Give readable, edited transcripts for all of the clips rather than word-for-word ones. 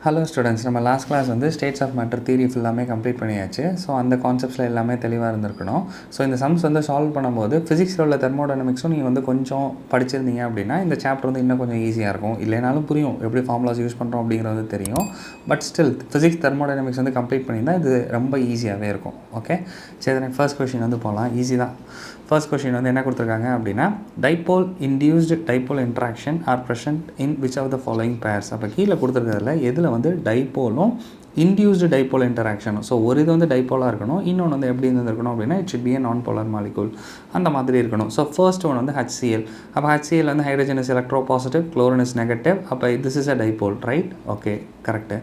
Hello students, நம்ம last class வந்து states of matter theory ஃபுல்லாமே கம்ப்ளீட் பண்ணியாச்சு. ஸோ அந்த கான்செப்ட்ஸில் எல்லாமே தெளிவாக இருந்திருக்கணும். ஸோ இந்த சம்ஸ் வந்து சால்வ் பண்ணும்போது ஃபிசிக்ஸில் உள்ள தெர்மோடைனமிக்ஸும் நீங்கள் வந்து கொஞ்சம் படிச்சிருந்தீங்க அப்படின்னா இந்த சாப்டர் வந்து இன்னும் கொஞ்சம் ஈஸியாக இருக்கும். இல்லைனாலும் புரியும், எப்படி ஃபார்முலாஸ் யூஸ் பண்ணுறோம் அப்படிங்கிறது தெரியும். பட் ஸ்டில் ஃபிசிக்ஸ் தெர்மோடைனமிக்ஸ் வந்து கம்ப்ளீட் பண்ணியிருந்தால் இது ரொம்ப ஈஸியாகவே இருக்கும். ஓகே, சரி, ஃபர்ஸ்ட் கொஷின் வந்து போகலாம். ஈஸி தான். ஃபர்ஸ்ட் கொஷின் வந்து என்ன கொடுத்துருக்காங்க அப்படின்னா, dipole induced dipole interaction are present in which of the following pairs. அப்போ கீழே கொடுத்துருக்கிறதுல எதில் வந்து டைபோலும் இன்டியூஸ்டு டைபோல் இன்டராக்ஷனும். ஸோ ஒரு இது வந்து டைபோலாக இருக்கணும், இன்னொன்று வந்து எப்படி இருந்திருக்கணும் அப்படின்னா it should be a non-polar molecule அந்த மாதிரி இருக்கணும். ஸோ ஃபர்ஸ்ட் ஒன் வந்து HCl. அப்போ HCl வந்து hydrogen is electropositive, chlorine is negative. அப்போ this is a dipole, right? Okay, correct.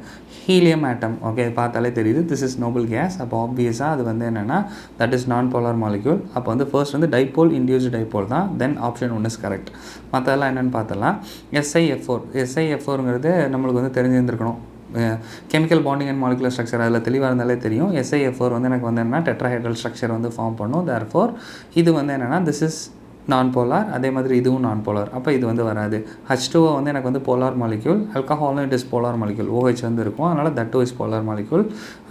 Helium atom, okay, பார்த்தாலே தெரியுது திஸ் இஸ் நோபல் கேஸ். அப்போ ஆப்வியஸாக அது வந்து என்னென்னா தட் இஸ் நான்-போலார் மாலிக்யூல். அப்போ வந்து ஃபர்ஸ்ட் வந்து டைபோல் இன்டியூஸ்டு டைபோல் தான். Then option one is correct. மற்றதெல்லாம் என்னென்னு பார்த்தலாம். SiF4ங்கிறது நம்மளுக்கு வந்து தெரிஞ்சிருந்துருக்கணும். Chemical bonding and molecular structure அதில் தெளிவாக இருந்தாலே தெரியும். SiF4 வந்து எனக்கு வந்து என்னென்னா டெட்ராஹைட்ரல் ஸ்ட்ரக்சர் வந்து ஃபார்ம் பண்ணும். தேர்ஃபோர் இது வந்து என்னென்னா திஸ் இஸ் நான் போலார். அதே மாதிரி இதுவும் நான் போலார். அப்போ இது வந்து வராது. H2O வந்து எனக்கு வந்து போலார் மாலிக்யூல். ஆல்கஹாலும் it is polar molecule. OH வந்து இருக்கும், அதனால் that too is polar molecule.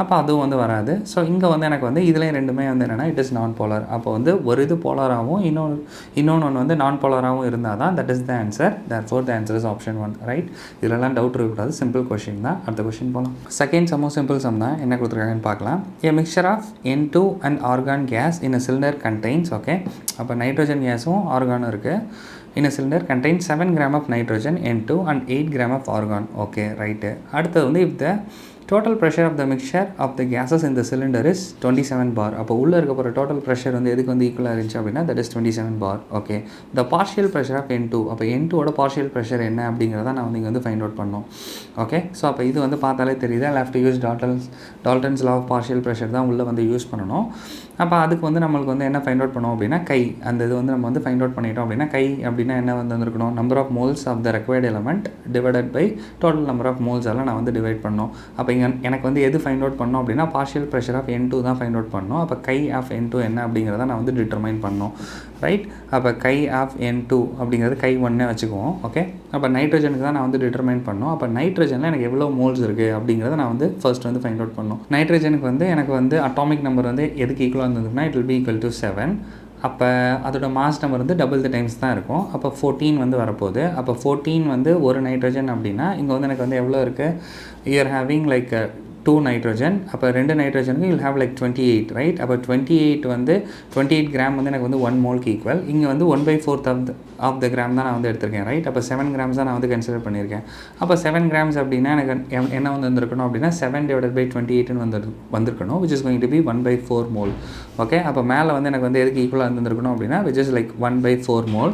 அப்போ அதுவும் வந்து வராது. ஸோ இங்கே வந்து எனக்கு வந்து இதுலேயும் ரெண்டுமே வந்து என்னென்னா இட் இஸ் நான் போலார். அப்போ வந்து ஒரு இது போலாராகவும் இன்னொன்று வந்து நான் போலாராகவும் இருந்தால் தான் that is the answer. Therefore the answer is option one, right? இதெல்லாம் டவுட் இருக்கக்கூடாது, சிம்பிள் கொஷின் தான். அடுத்த கொஷின் போகலாம். செகண்ட் சம்மும் சிம்பிள் சம் தான். என்ன கொடுத்துருக்காங்கன்னு பார்க்கலாம். A mixture of N2 and argon gas in a cylinder contains, okay, அப்போ நைட்ரோஜன் கேஸ் ஆர்கானும் இருக்குது. in a cylinder contains 7 gram of nitrogen N2 and 8 gram of argon. Okay, right. அடுத்தது வந்து if the total pressure of the mixture of the gases in the cylinder is 27 bar. அப்போ உள்ளே இருக்க போகிற total pressure வந்து எதுக்கு வந்து ஈக்குவலாக இருந்துச்சு அப்படின்னா that is 27 bar. Okay, the partial pressure of N2. அப்போ N2ஓட partial pressure என்ன அப்படிங்கிறத நான் வந்து இங்கே வந்து ஃபைண்ட் அவுட் பண்ணோம். ஓகே, ஸோ அப்போ இது வந்து பார்த்தாலே தெரியுது. I'll have to use Dalton's law of partial pressure தான் உள்ளே வந்து யூஸ் பண்ணணும். அப்போ அதுக்கு வந்து நம்மளுக்கு வந்து என்ன ஃபைண்ட் அவுட் பண்ணோம் அப்படின்னா கை, அந்த இது வந்து நம்ம வந்து ஃபைண்ட் அவுட் பண்ணிட்டோம் அப்படின்னா கை அப்படின்னா என்ன வந்து வந்துருக்கணும், number of moles of the required element divided by total number of moles எல்லாம் நான் வந்து டிவைட் பண்ணோம். அப்போ இங்கே எனக்கு வந்து எது ஃபைண்ட் அவுட் பண்ணோம் அப்படின்னா பார்ஷியல் ப்ரெஷர் ஆஃப் N2 தான் ஃபைண்ட் அவுட் பண்ணோம். அப்போ கை ஆஃப் N2 என்ன அப்படிங்கிறத நான் வந்து டிட்டர்மைன் பண்ணோம், ரைட்? அப்போ கை ஆஃப் N2 அப்படிங்கிறது கை ஒன்னே வச்சுக்குவோம். ஓகே, அப்போ நைட்ரஜனுக்கு தான் நான் வந்து டிட்டர்மைன் பண்ணோம். அப்போ நைட்ரஜனில் எனக்கு எவ்வளோ மோல்ஸ் இருக்குது அப்படிங்கிறத நான் வந்து ஃபர்ஸ்ட் வந்து ஃபைண்ட் அவுட் பண்ணோம். நைட்ரஜனுக்கு வந்து எனக்கு வந்து அட்டாமிக் நம்பர் வந்து எதுக்கு ஈக்குவலாக இருந்ததுன்னா it will be equal to 7. அப்போ அதோட மாஸ் நம்பர் வந்து டபுள் த டைம்ஸ் தான் இருக்கும். அப்போ 14 வந்து வரப்போகுது. அப்போ 14 வந்து ஒரு நைட்ரஜன் அப்படின்னா இங்கே வந்து எனக்கு வந்து எவ்வளோ இருக்குது, you are having like 2 nitrogen. அப்போ 2 நைட்ரஜனுக்கு யூல் ஹேவ் லைக் 28, ரைட்? அப்போ 28 வந்து 28 கிராம் வந்து எனக்கு வந்து 1 மோல்க்கு ஈக்குவல். இங்கே வந்து 1/4 ஆஃப் த கிராம் தான் நான் வந்து எடுத்திருக்கேன், ரைட்? அப்போ 7 கிராம்ஸ் தான் நான் வந்து கன்சிடர் பண்ணியிருக்கேன். அப்போ 7 கிராம்ஸ் அப்படின்னா எனக்கு என்ன வந்து வந்திருக்கணும் அப்படின்னா 7/28 வந்திருக்கணும், which is going to be 1/4 mole. Okay, அப்போ மேலே வந்து எனக்கு வந்து எதுக்கு ஈக்குவலாக இருந்திருக்கணும் அப்படின்னா which is like 1/4 mole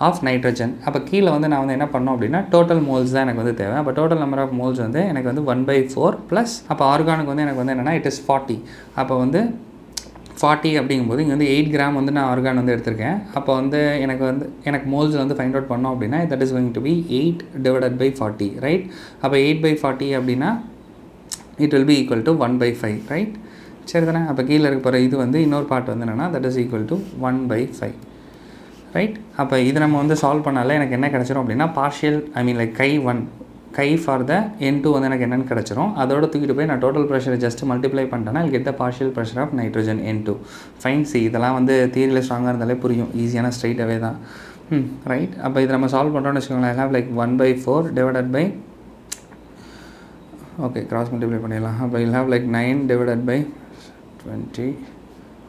of nitrogen. அப்போ கீழே வந்து நான் வந்து என்ன பண்ணோம் அப்படின்னா டோட்டல் மோல்ஸ் தான் எனக்கு வந்து தேவை. அப்போ டோட்டல் நம்பர் ஆஃப் மோல்ஸ் வந்து எனக்கு வந்து 1/4 ப்ளஸ் அப்போ ஆர்கானுக்கு வந்து எனக்கு வந்து என்னென்னா இட் இஸ் 40. அப்போ வந்து 40 அப்படிங்கும்போது இங்கே வந்து 8 கிராம் வந்து நான் ஆர்கான் வந்து எடுத்திருக்கேன். அப்போ வந்து எனக்கு மோல்ஸ் வந்து ஃபைண்ட் அவுட் பண்ணோம் அப்படின்னா that is going to be 8/40, right? அப்போ 8/40 அப்படின்னா it will be equal to 1/5, right? சரி தானே? அப்போ கீழே இருக்க போகிற இது வந்து இன்னொரு பார்ட் வந்து என்னென்னா that is equal to 1/5, right? அப்போ இது நம்ம வந்து சால்வ் பண்ணாலே எனக்கு என்ன கிடச்சிரும் அப்படின்னா partial like guy for the N2 வந்து எனக்கு என்னென்னு கிடச்சிரும். அதோட தூக்கிட்டு போய் நான் டோட்டல் ப்ரெஷரை ஜஸ்ட் மல்டிப்ளை பண்ணிட்டேன்னா I'll get the partial pressure of nitrogen N2. Fine. C, இதெல்லாம் வந்து தியரியில் ஸ்ட்ராங்காக இருந்தாலே புரியும், ஈஸியான ஸ்ட்ரைட் அவே தான், ரைட்? அப்போ இதை நம்ம சால்வ் பண்ணுறோம்னு வச்சுக்கோங்களேன். I have like 1/4 divided by, okay, cross multiply பண்ணிடலாம். அப்போ you'll have like 9 divided by 20,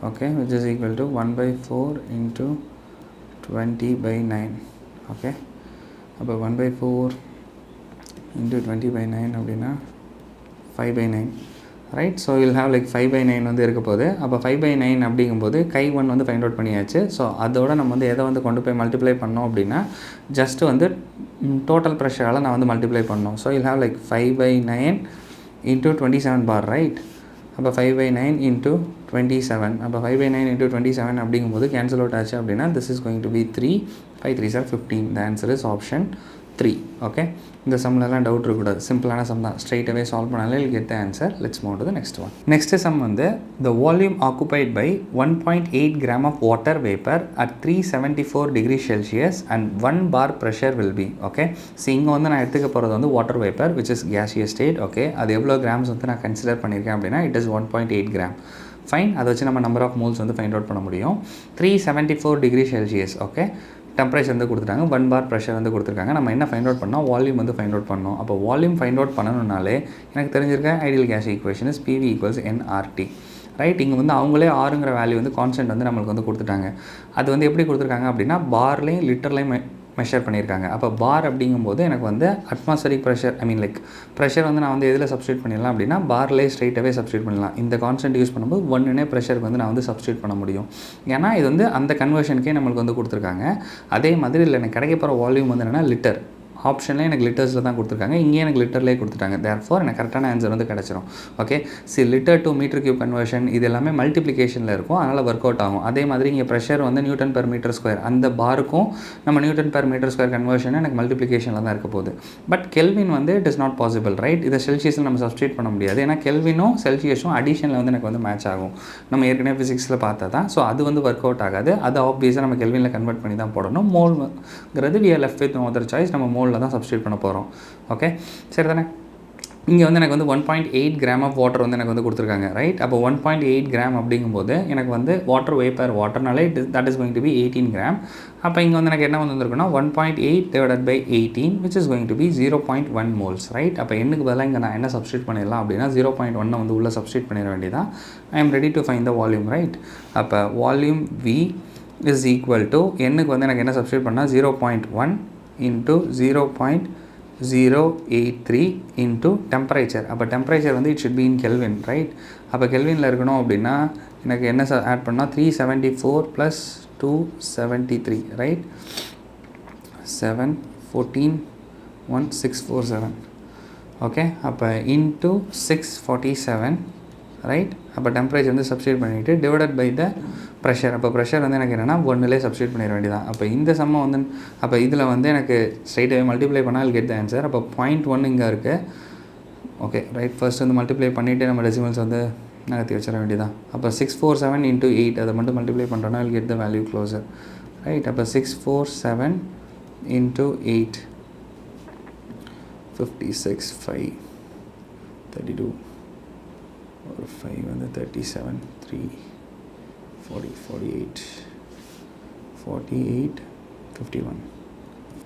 okay, which is equal to 1/4 into 20/9. Okay, அப்போ 1/4 into 20/9 அப்படின்னா 5/9, right? So will have like 5/9 வந்து இருக்க போகுது. அப்போ 5/9 அப்படிங்கும்போது கை 1 வந்து ஃபைண்ட் அவுட் பண்ணியாச்சு. ஸோ அதோட நம்ம வந்து எதை வந்து கொண்டு போய் மல்டிப்ளை பண்ணோம் அப்படின்னா ஜஸ்ட் வந்து டோட்டல் ப்ரெஷரால் நான் வந்து மல்டிப்ளை பண்ணோம். So will have like 5/9 into 27 bar, right? அப்போ 5/9 into 27. அப்போ 5/9 into 27 அப்படிங்கும்போது கேன்சல் அவுட் ஆச்சு அப்படின்னா this is going to be 3. 5 3s are 15. The answer is option 3. Okay, இந்த சம்லலாம் டவுட் இருக்கக்கூடாது, சிம்பிளான சம் தான், ஸ்ட்ரைட் அவே சால்வ் பண்ணாலே you'll get the answer. Let's move to the next one. Next sum வந்து the volume occupied by 1.8 gram of water vapor at 374 degrees Celsius and 1 bar pressure will be. Okay, so இங்கே வந்து நான் எடுத்துக்க போகிறது வந்து water vapor which is gaseous state. Okay, அது எவ்வளோ grams வந்து நான் கன்சிடர் பண்ணியிருக்கேன் அப்படின்னா it is 1.8 gram. ஃபைன், அதை வச்சு நம்ம நம்பர் ஆஃப் மோல்ஸ் வந்து ஃபைண்ட் அவுட் பண்ண முடியும். 374 டிகிரி செல்சியஸ். ஓகே, டெம்பரேச்சர் வந்து கொடுத்துட்டாங்க, 1 bar ப்ரெஷர் வந்து கொடுத்துருக்காங்க. நம்ம என்ன ஃபைண்ட் அவுட் பண்ணோம், வால்யூம் வந்து ஃபைண்ட் அவுட் பண்ணோம். அப்போ வால்யூம் ஃபைண்ட் அவுட் பண்ணணும்னாலே எனக்கு தெரிஞ்சிருக்க ideal case equation is PV = nRT. Right, இங்கே வந்து அவங்களே ஆறுங்கிற வேல்யூ வந்து கான்ஸ்டன்ட் வந்து நம்மளுக்கு வந்து கொடுத்துட்டாங்க. அது வந்து எப்படி கொடுத்துருக்காங்க அப்படின்னா பார்லேயும் லிட்டர்லேயும் மெஷர் பண்ணியிருக்காங்க. அப்போ பார் அப்படிங்கும்போது எனக்கு வந்து அட்மாஸ்பரிக் ப்ரெஷர், ஐ மீன் லைக் ப்ரெஷர் வந்து நான் வந்து எதில் சப்ஸ்டியூட் பண்ணிடலாம் அப்படின்னா பார்லேயே ஸ்ட்ரைட்டாகவே சப்ஸ்டியூட் பண்ணலாம். இந்த கான்ஸ்டன்ட் யூஸ் பண்ணும்போது 1 ப்ரெஷருக்கு வந்து நான் வந்து சப்ஸ்டியூட் பண்ண முடியும். ஏன்னா இது வந்து அந்த கன்வர்ஷனுக்கே நம்மளுக்கு வந்து கொடுத்துருக்காங்க. அதே மாதிரி இல்லை, எனக்கு கிடைக்க போகிற வால்யூம் வந்து என்னென்னா லிட்டர். ஆப்ஷன்லேயே எனக்கு லிட்டர்ஸில் தான் கொடுத்துருக்காங்க, இங்கேயே எனக்கு லிட்டர்லேயே கொடுத்துட்டாங்க. தேர்ஃபோர் எனக்கு கரெக்டான ஆன்சர் வந்து கிடச்சிரும். Okay, litre to metre cube conversion இது எல்லாமே மல்டிப்ளிகேஷனில் இருக்கும், அதனால் ஒர்க் அவுட் ஆகும். அதே மாதிரி இங்கே ப்ரெஷர் வந்து நியூட்டன் பெர் மீட்டர் ஸ்கொயர், அந்த பாருக்கும் நம்ம newton per metre square conversion எனக்கு மல்டிப்ளிகேஷனில் தான் இருக்க போகுது. பட் கெல்வின் வந்து it is not possible. Right, இதை செல்சியஸில் நம்ம சப்ஸ்டியூட் பண்ண முடியாது. ஏன்னா கெல்வினும் செல்சியஸும் அடிஷனில் வந்து எனக்கு வந்து மேட்ச் ஆகும். நம்ம ஏற்கனவே ஃபிசிக்ஸில் பார்த்தா தான். ஸோ அது வந்து ஒர்க் அவுட் ஆகாது. அது ஆப்வியஸாக நம்ம கெல்வினில் கன்வெர்ட் பண்ணி தான் போடணும். மோல்ங்கிறது we are left with no other choice, நம்ம மோலில் தான் சப்ஸ்டியூட் பண்ண போகிறோம். ஓகே, சரி தானே. இங்கே வந்து எனக்கு வந்து 1.8 கிராம் ஆஃப் வாட்டர் வந்து எனக்கு வந்து கொடுத்துருக்காங்க. ரைட், அப்போ 1.8 கிராம் அப்படிங்கும்போது எனக்கு வந்து வாட்டர் வேப்பர், வாட்டர்னாலே that is going to be 18 gram. அப்போ இங்கே வந்து எனக்கு என்ன வந்துருக்குன்னா 1.8 divided by 18 which is going to be 0.1 moles. Right, அப்போ எண்ணுக்கு பதிலாக இங்கே நான் என்ன சப்ஸ்டியூட் பண்ணிடலாம் அப்படின்னா 0.1 வந்து உள்ளே சப்ஸ்டியூட் பண்ணிட வேண்டியதான். I am ready to find the volume. Right, அப்போ volume V is equal to எண்ணுக்கு வந்து எனக்கு என்ன சப்ஸ்டியூட் பண்ணால் 0.1 into 0.083 into temperature. அப்போ டெம்பரேச்சர் வந்து it should be in kelvin. Right, அப்போ கெல்வினில் இருக்கணும் அப்படின்னா எனக்கு என்ன ஆட் பண்ணால் 374 + 273. ரைட், 7 14 1647. ஓகே, அப்போ இன்ட்டு 647. ரைட், அப்போ டெம்பரேச்சர் வந்து சப்ஸ்டியூட் பண்ணிவிட்டு டிவைடட் பை த ப்ரெஷர். அப்போ ப்ரெஷர் வந்து எனக்கு என்னென்னா 1 சப்ஸ்டியூட் பண்ணிட வேண்டியதான். அப்போ இந்த சம்மை வந்து அப்போ இதில் வந்து எனக்கு ஸ்ட்ரைட்டாகவே மல்டிப்ளை பண்ணால் கெட் த ஆன்சர். அப்போ 0.1 இங்கே இருக்குது. ஓகே, ரைட், ஃபர்ஸ்ட் வந்து மல்டிப்ளை பண்ணிவிட்டு நம்ம டெசிமல்ஸ் வந்து நகர்த்தி வச்சிட வேண்டியதான். அப்போ 647 × 8 அதை மட்டும் மல்டிப்ளை பண்ணுறோன்னா will get the value closer. Right, அப்போ 647 × 8 56 5 32 ஒரு 5 வந்து 37 3 40 48 48 51.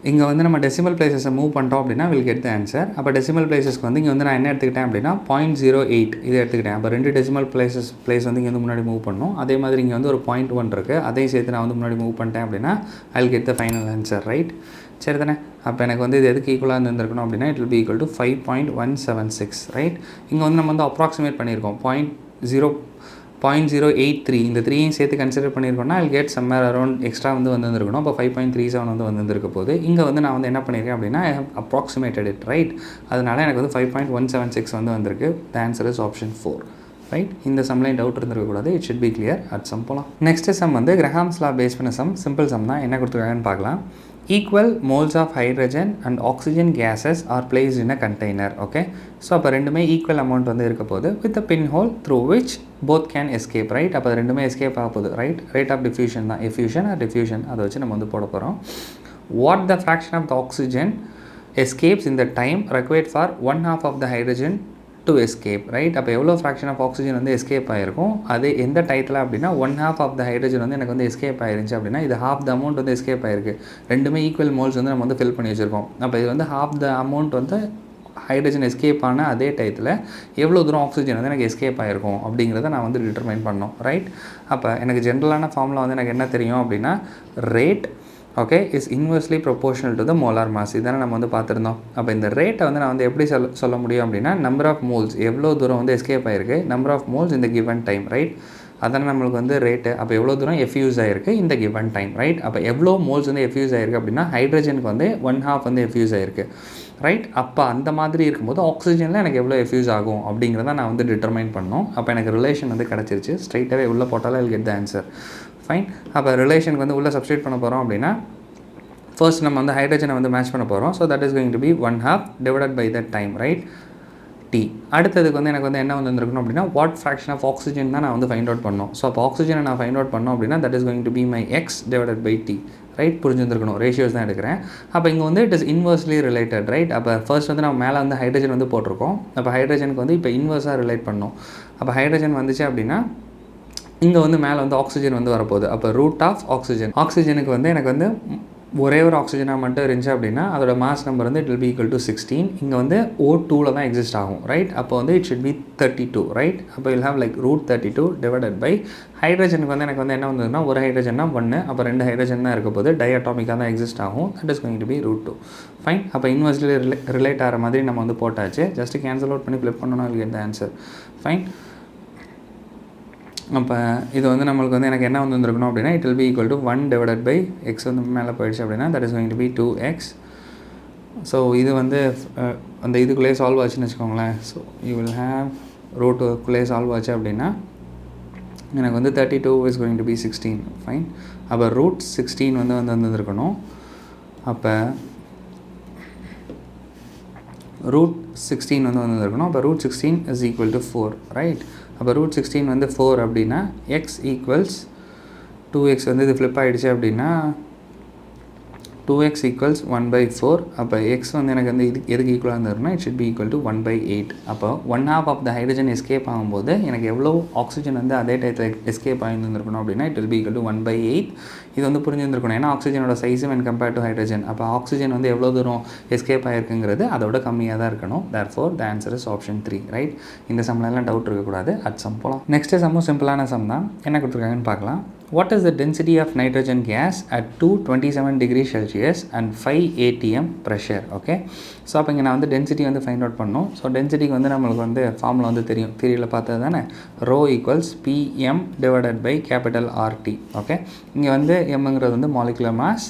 இங்கே வந்து நம்ம டெசிமல் பிளேசஸை மூவ் பண்ணிட்டோம் அப்படின்னா வில் கெட் த ஆன்சர். அப்போ டெசிமல் பிளேசஸ்க்கு வந்து இங்கே வந்து நான் என்ன எடுத்துக்கிட்டேன் அப்படின்னா 0.08 இதை எடுத்துக்கிட்டேன். அப்போ 2 டெசிமல் பிளேஸ் வந்து இங்கே வந்து முன்னாடி மூவ் பண்ணணும். அதே மாதிரி இங்கே வந்து ஒரு 0.1 இருக்குது, அதையும் சேர்த்து நான் வந்து முன்னாடி மூவ் பண்ணிட்டேன் அப்படின்னா I will get the final answer. Right, சரி தானே. அப்போ எனக்கு வந்து இது எதுக்கு ஈக்குவலாக இருந்திருக்கணும் அப்படின்னா it will be equal to 5.176. Right, இங்கே வந்து நம்ம வந்து அப்ராக்சிமேட் பண்ணியிருக்கோம் 0.083. இந்த 3யும் சேர்த்து கன்சிடர் பண்ணியிருக்கோம்னா I get somewhere around extra வந்து வந்துருக்கணும். அப்போ 5.37 வந்து வந்துருக்க போகுது. இங்கே வந்து நான் வந்து என்ன பண்ணியிருக்கேன் அப்படின்னா I have approximated it. Right, அதனால் எனக்கு வந்து 5.176 வந்து வந்திருக்கு. The answer is option 4. Right, இந்த சம்லைன் டவுட் இருந்திருக்கக்கூடாது. It should be clear. At sum போகலாம். நெக்ஸ்ட் சம் வந்து கிரஹாம்ஸ் லா பேஸ் பண்ண சம், சிம்பிள் சம் தான். என்ன கொடுத்துருக்காங்கன்னு பார்க்கலாம். Equal moles of hydrogen and oxygen gases are placed in a container. Okay, so அப்போ ரெண்டுமே ஈக்குவல் அமௌண்ட் வந்து இருக்க போகுது with a pinhole through which both can escape. Right, அப்போ ரெண்டுமே எஸ்கேப் ஆக போகுது. ரைட், ரேட் ஆஃப் டிஃப்யூஷன் தான், எஃப்யூஷன் ஆர் டிஃப்யூஷன், அதை வச்சு நம்ம வந்து போட போகிறோம். What the fraction of the oxygen escapes in the time required for 1/2 of the hydrogen to escape. Right, அப்போ எவ்வளோ ஃப்ராக்ஷன் ஆஃப் ஆக்சிஜன் வந்து எஸ்கேப் ஆகிருக்கும், அது எந்த டயத்தில் அப்படின்னா 1/2 ஆஃப் த ஹைட்ரஜன் வந்து எனக்கு வந்து எஸ்கேப் ஆயிருந்துச்சு அப்படின்னா இது half த அமௌண்ட் வந்து எஸ்கேப் ஆயிருக்கு. ரெண்டுமே ஈக்குவல் மோல்ஸ் வந்து நம்ம வந்து ஃபில் பண்ணி வச்சுருக்கோம். அப்போ இது வந்து half த அமௌண்ட் வந்து ஹைட்ரஜன் எஸ்கேப் ஆன அதே டயத்தில் எவ்வளோ தூரம் ஆக்சிஜன் வந்து எனக்கு எஸ்கேப் ஆகிருக்கும் அப்படிங்கிறத நான் வந்து டிட்டர்மைன் பண்ணோம். ரைட், அப்போ எனக்கு ஜென்ரலான ஃபார்முலா வந்து எனக்கு என்ன தெரியும் அப்படின்னா rate okay is inversely proportional to the molar mass. இதானே நம்ம வந்து பார்த்துருந்தோம். அப்போ இந்த ரேட்டை வந்து நான் வந்து எப்படி சொல்ல முடியும் அப்படின்னா நம்பர் ஆஃப் மோல்ஸ், எவ்வளோ தூரம் வந்து எஸ்கேப் ஆகிருக்கு, நம்பர் ஆஃப் மோல்ஸ் இந்த கிவன் டைம். ரைட், அதானே நம்மளுக்கு வந்து ரேட்டு. அப்போ எவ்வளோ தூரம் எஃப்யூஸ் ஆகிருக்கு இந்த கிவன் டைம். ரைட், அப்போ எவ்வளோ மோல்ஸ் வந்து எஃப்யூஸ் ஆகிருக்கு அப்படின்னா ஹைட்ரஜனுக்கு வந்து 1/2 வந்து எஃப்யூஸ் ஆகிருக்கு. ரைட், அப்போ அந்த மாதிரி இருக்கும்போது ஆக்சிஜனில் எனக்கு எவ்வளோ எஃப்யூஸ் ஆகும் அப்படிங்கிறத நான் வந்து டிட்டர்மைன் பண்ணோம். அப்போ எனக்கு ரிலேஷன் வந்து கிடச்சிருச்சு. ஸ்ட்ரைட்டாகவே உள்ளே போட்டாலும் I will get the answer. Fine, அப்போ ரிலேஷனுக்கு வந்து உள்ளே சப்ஸ்டியூட் பண்ண போகிறோம் அப்படின்னா ஃபர்ஸ்ட் நம்ம வந்து ஹைட்ரஜனை வந்து மேட்ச் பண்ண போகிறோம். So that is going to be 1/2 divided by the time, right, T. அடுத்ததுக்கு வந்து எனக்கு வந்து என்ன வந்துருக்கணும் அப்படின்னா வாட் ஃப்ராக்ஷன் ஆஃப் ஆக்சிஜன் தான் நான் வந்து ஃபைண்ட் அவுட் பண்ணோம். ஸோ அப்போ ஆக்சிஜனை நான் ஃபைண்ட் அவுட் பண்ணோம் அப்படின்னா that is going to be my X divided by T, right, புரிஞ்சுருக்கணும். ரேஷியோஸ் தான் எடுக்கிறேன். அப்போ இங்கே வந்து it is inversely related, right. அப்போ ஃபர்ஸ்ட் வந்து நம்ம மேலே வந்து ஹைட்ரஜன் வந்து போட்டிருக்கோம். அப்போ ஹைட்ரஜனுக்கு வந்து இப்போ இன்வர்ஸாக ரிலேட் பண்ணோம். அப்போ ஹைட்ரஜன் வந்துச்சு அப்படின்னா இங்கே வந்து மேலே வந்து ஆக்சிஜன் வந்து வரப்போகுது. அப்போ ரூட் ஆஃப் ஆக்சிஜனுக்கு வந்து எனக்கு வந்து ஒரே ஒரு ஆக்சிஜனாக மட்டும் இருந்துச்சு அப்படின்னா அதோட மாஸ் நம்பர் வந்து it will be equal to 16. இங்கே வந்து O2ல தான் எக்ஸிஸ்ட் ஆகும், ரைட். அப்போ வந்து இட் ஷுட் பி 32, ரைட். அப்போ will have like root 32 divided by ஹைட்ரஜனுக்கு வந்து எனக்கு வந்து என்ன வந்ததுன்னா ஒரு ஹைட்ரஜன்னா 1, அப்போ 2 ஹைட்ரஜன் தான் இருக்க போது, டைஅட்டாமிக்காக தான் எக்ஸிஸ்ட் ஆகும். That is going to be root 2, fine. அப்போ இன்வெர்ஸ்லி ரிலேட் ஆகிற மாதிரி நம்ம வந்து போட்டாச்சு. ஜஸ்ட் கேன்சல் அவுட் பண்ணி ஃபிளிப் பண்ணணும், will get the answer, fine. அப்போ இது வந்து நம்மளுக்கு வந்து எனக்கு என்ன வந்துருக்கணும் அப்படின்னா it will be equal to 1 divided by x வந்து மேலே போயிடுச்சு அப்படின்னா that is going to be 2x. So இது வந்து அந்த இதுக்குள்ளேயே சால்வ் ஆச்சுன்னு வச்சுக்கோங்களேன். ஸோ யூ வில் ஹேவ் ரூட்டுக்குள்ளேயே சால்வ் ஆச்சு அப்படின்னா எனக்கு வந்து 32 is going to be 16, fine. அப்போ ரூட் 16 வந்து வந்துருக்கணும். அப்போ ரூட் 16 வந்து வந்துருக்கணும். அப்போ root 16 is equal to 4, right. அப்போ ரூட் 16 வந்து 4 அப்படின்னா எக்ஸ் ஈக்குவல்ஸ் 2x வந்து இது ஃப்ளிப் ஆகிடுச்சு அப்படின்னா 2x ஈக்குவல்ஸ் 1/4. அப்போ எக்ஸ் வந்து எனக்கு வந்து இது எதுக்கு ஈக்குவலாக இருந்ததுன்னா it should be equal to 1/8. அப்போ 1/2 ஆஃப் த ஹைட்ரஜன் எஸ்கேப் ஆகும்போது எனக்கு எவ்வளோ ஆக்சிஜன் வந்து அதே டயத்தில் எஸ்கேப் ஆகிருந்துருக்கணும் அப்படின்னா it will be equal to 1/8. இது வந்து புரிஞ்சுருக்கணும். ஏன்னா ஆக்சிஜனோட size when compared to hydrogen. அப்போ ஆக்சிஜன் வந்து எவ்வளோ தூரம் எஸ்கேப் ஆகிருக்குங்கிறது அதோட கம்மியாக தான் இருக்கணும். therefore the answer is option 3, right. இந்த சம்லாம் டவுட் இருக்கக்கூடாது. அட் சம் போகலாம். நெக்ஸ்ட்டு சம்மும் சிம்பிளான சம் தான். என்ன கொடுத்துருக்காங்கன்னு பார்க்கலாம். What is the density of nitrogen gas at 227 degrees Celsius and 5 atm pressure? Okay, so அப்போ இங்கே நான் வந்து டென்சிட்டி வந்து ஃபைண்ட் அவுட் பண்ணணும். ஸோ டென்சிட்டிக்கு வந்து நம்மளுக்கு வந்து ஃபார்முலா வந்து தெரியும், தியரியில் பார்த்தது தானே. Rho equals PM divided by capital RT. Okay, இங்கே வந்து எம்ங்கிறது வந்து மாலிகுலர் மாஸ்,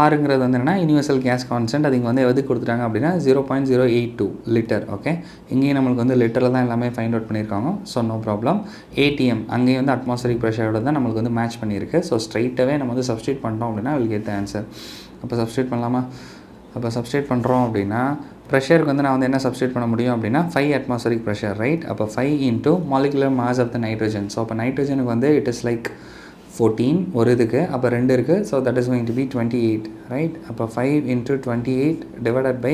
ஆறுங்கிறது வந்து என்னென்னா யூனிவர்சல் கேஸ் கான்ஸ்டன்ட். அது இங்கே வந்து எது கொடுத்துட்டாங்க அப்படின்னா 0.082 லிட்டர். ஓகே, இங்கேயும் நம்மளுக்கு வந்து லிட்டரில் தான் எல்லாமே ஃபைண்ட் அவுட் பண்ணியிருக்காங்க. So no problem. ATM அங்கேயும் வந்து அட்மாஸ்பரிக் ப்ரெஷரோட தான் நம்மளுக்கு வந்து மேட்ச் பண்ணியிருக்கு. ஸோ ஸ்ட்ரைட்டாகவே நம்ம வந்து சப்ஸ்டியூட் பண்ணிட்டோம் அப்படின்னா வில் கெட் த ஆன்சர். அப்போ சப்ஸ்டியூட் பண்ணலாமா? அப்போ சப்ஸ்டியூட் பண்ணுறோம் அப்படின்னா ப்ரெஷருக்கு வந்து நான் வந்து என்ன சப்ஸ்டியூட் பண்ண முடியும் அப்படின்னா 5 அட்மாஸ்பரிக் ப்ரெஷர், ரைட். அப்போ 5 into molecular mass of the nitrogen. So அப்போ நைட்ரஜனுக்கு வந்து இட் இஸ் லைக் 14 ஒரு இதுக்கு, அப்போ 2 இருக்குது. So that is going to be 28, right. அப்போ 5 இன்ட்டு 28 டிவைடட் பை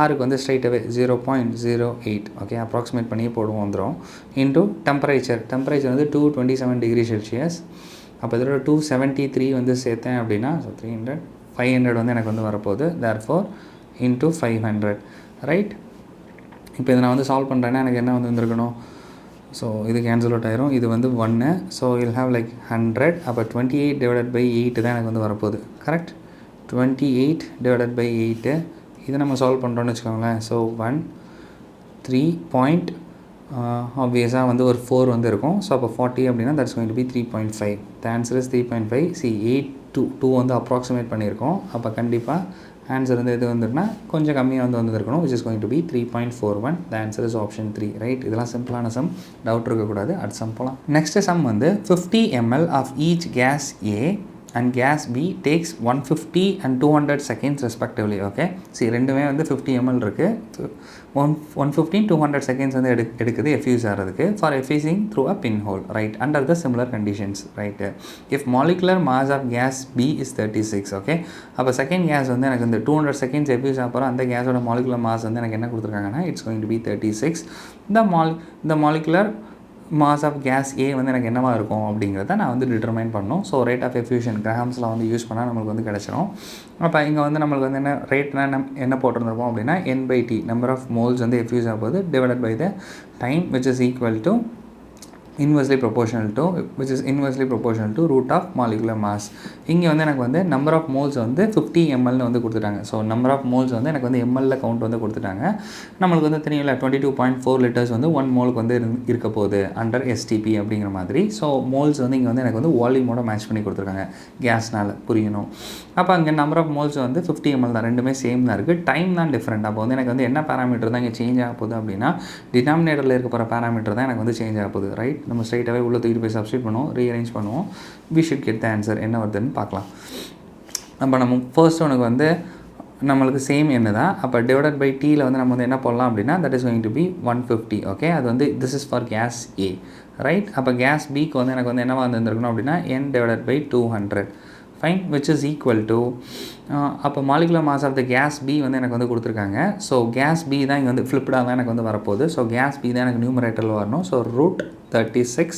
ஆருக்கு வந்து ஸ்ட்ரைட்டாகவே 0.08. ஓகே, அப்ராக்சிமேட் பண்ணி போடுவோம் வந்துடும். இன்ட்டு டெம்பரேச்சர் வந்து 227 டிகிரி செல்சியஸ். அப்போ இதோட 273 வந்து சேர்த்தேன் அப்படின்னா ஸோ 500 வந்து எனக்கு வந்து வரப்போகுது. therefore into 500, right. இப்போ இதை நான் வந்து சால்வ் பண்ணுறேன்னா எனக்கு என்ன வந்து வந்துருக்கணும்? ஸோ இது கேன்சல் அவுட் ஆயிரும். இது வந்து 1. So will have like 100. அப்போ 28 டிவைடட் பை 8 தான் எனக்கு வந்து வரப்போகுது, கரெக்ட். 28 டிவைடட் பை 8 இதை நம்ம சால்வ் பண்ணுறோன்னு வச்சுக்கோங்களேன். ஸோ 1 3 பாயிண்ட் ஆப்வியஸாக வந்து ஒரு 4 வந்து இருக்கும். ஸோ அப்போ 40 அப்படின்னா that's going to be 3.5. The answer is 3.5. See 8 2 வந்து அப்ராக்சிமேட் பண்ணியிருக்கோம். அப்போ கண்டிப்பாக ஆன்சர் வந்து எது வந்துருக்குன்னா கொஞ்சம் கம்மியாக வந்து வந்துருக்கணும், which is going to be 3.41. the answer is option 3, right. இதெல்லாம் சிம்பிளான சம், டவுட் இருக்கக்கூடாது. அடுத்த சம் போகலாம். நெக்ஸ்ட் சம் வந்து 50 ml of each gas A and gas B takes 150 and 200 seconds respectively. Okay, சரி ரெண்டுமே வந்து 50 ml இருக்குது. 150 200 seconds வந்து எடுக்குது எஃப்யூஸ் ஆகிறதுக்கு for effusing through a pin hole, right, under the similar conditions, right. If molecular mass of gas B is 36. Okay, அப்போ second gas வந்து எனக்கு இந்த 200 seconds எஃப்யூஸ் ஆகிறோம். அந்த கேஸோட மாலிகுலர் மாஸ் வந்து எனக்கு என்ன கொடுத்துருக்காங்கன்னா it's going to be 36. the molecular mass of gas A வந்து எனக்கு என்னவாக இருக்கும் அப்படிங்கிறத நான் வந்து டிட்டர்மைன் பண்ணணும். ஸோ ரேட் ஆஃப் எஃப்யூஷன் கிராம்ஸில் வந்து யூஸ் பண்ணால் நம்மளுக்கு வந்து கிடச்சிரும். அப்போ இங்கே வந்து நம்மளுக்கு வந்து என்ன என்ன போட்டிருந்திருப்போம் அப்படின்னா N/T நம்பர் ஆஃப் மோல்ஸ் வந்து எஃப்யூஸ் ஆகும்போது divided by the time which is equal to inversely proportional to root of molecular mass. இங்கே வந்து எனக்கு வந்து நம்பர் ஆஃப் மோல்ஸ் வந்து 50 mlன்னு வந்து கொடுத்துட்டாங்க. ஸோ நம்பர் ஆஃப் மோல்ஸ் வந்து எனக்கு வந்து எம்எல்ல கவுண்ட் வந்து கொடுத்துட்டாங்க. நம்மளுக்கு வந்து தெரியல 22.4 லிட்டர்ஸ் வந்து 1 மோலுக்கு வந்து இருக்க போகுது அண்டர் STP அப்படிங்கிற மாதிரி. ஸோ மோல்ஸ் வந்து இங்கே வந்து எனக்கு வந்து வால்யூமோட மேட்ச் பண்ணி கொடுத்துருக்காங்க கேஸ்னால், புரியணும். அப்போ அங்கே நம்பர் ஆஃப் மோல்ஸ் வந்து 50 ml தான், ரெண்டுமே சேம் தான் இருக்குது. டைம் தான் டிஃப்ரெண்ட். அப்போ வந்து எனக்கு வந்து என்ன பேராமீட்டர் தான் இங்கே சேஞ்ச் ஆக போகுது அப்படின்னா டினாமினேட்டரில் இருக்க போகிற பேராமீட்டர் தான் எனக்கு வந்து சேஞ்ச் ஆக போகுது, ரைட். நம்ம ஸ்ட்ரைட்டாகவே உள்ள தூக்கிட்டு போய் சப்ஸ்டியூட் பண்ணுவோம், ரீஅரேஞ்ச் பண்ணுவோம். we should get the answer என்ன வருதுன்னு பார்க்கலாம். நம்ம ஃபர்ஸ்ட் ஒனுக்கு வந்து நம்மளுக்கு சேம் என்ன தான். அப்போ டிவைடட் பை டீயில் வந்து நம்ம வந்து என்ன போடலாம் அப்படின்னா that is going to be 150. Okay, அது வந்து this is for gas A, right. அப்போ கேஸ் பிக்கு வந்து எனக்கு வந்து என்னவா வந்துருக்கணும் அப்படின்னா n divided by 200, fine, which is equal to அப்போ molecular mass of the gas B வந்து எனக்கு வந்து கொடுத்துருக்காங்க. ஸோ கேஸ் பி தான் இங்கே வந்து ஃப்ளிப்டாக தான் எனக்கு வந்து வரப்போகுது. ஸோ கேஸ் பி தான் எனக்கு நியூமரேட்டரில் வரணும். So √36,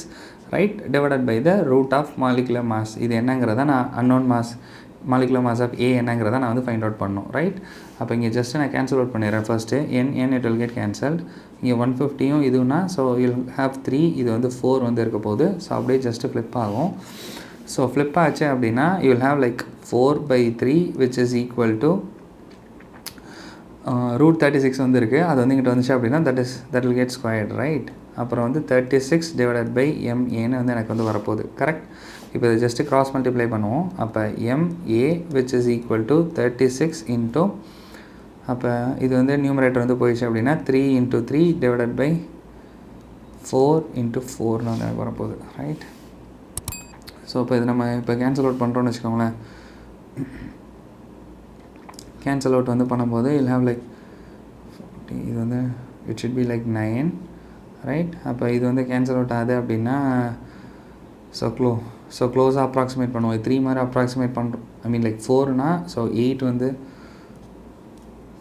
right, divided by the root of molecular mass. இது என்னங்கிறத நான் unknown mass molecular mass of A என்னங்கிறத நான் வந்து ஃபைண்ட் அவுட் பண்ணணும், ரைட். அப்போ இங்கே ஜஸ்ட்டு நான் கேன்சல் அவுட் பண்ணிடுறேன். First n it will get cancelled. இங்கே 150யும் இதுனா ஸோ யூல் ஹேவ் 3, இது வந்து 4 வந்து இருக்க போகுது. ஸோ அப்படியே ஜஸ்ட்டு ஃப்ளிப் ஆகும். ஸோ ஃப்ளிப் ஆச்சு அப்படின்னா you will have like 4/3 which is equal to √36 வந்து இருக்குது. அது வந்து இங்கிட்ட வந்துச்சு அப்படின்னா that will get squared, right. அப்புறம் வந்து 36 டிவைடட் பை MAன்னு வந்து எனக்கு வந்து வரப்போகுது, கரெக்ட். இப்போ இதை ஜஸ்ட்டு கிராஸ் மல்டிப்ளை பண்ணுவோம். அப்போ MA which is equal to 36 into, அப்போ இது வந்து நியூமரேட்டர் வந்து போயிடுச்சு அப்படின்னா 3 × 3 டிவைடட் பை 4 × 4ன்னு வந்து எனக்கு வரப்போகுது, ரைட். ஸோ இப்போ இது நம்ம இப்போ கேன்சல் அவுட் பண்ணுறோன்னு வச்சுக்கோங்களேன். கேன்சல் அவுட் வந்து பண்ணும்போது இல் ஹேவ் லைக் இது வந்து it should be like 9, right. அப்போ இது வந்து கேன்சல் அவுட் ஆகுது அப்படின்னா ஸோ க்ளோஸாக அப்ராக்சிமேட் பண்ணுவோம். 3 மாதிரி அப்ராக்சிமேட் பண்ணுறோம். ஐ மீன் லைக் 4னா ஸோ 8 வந்து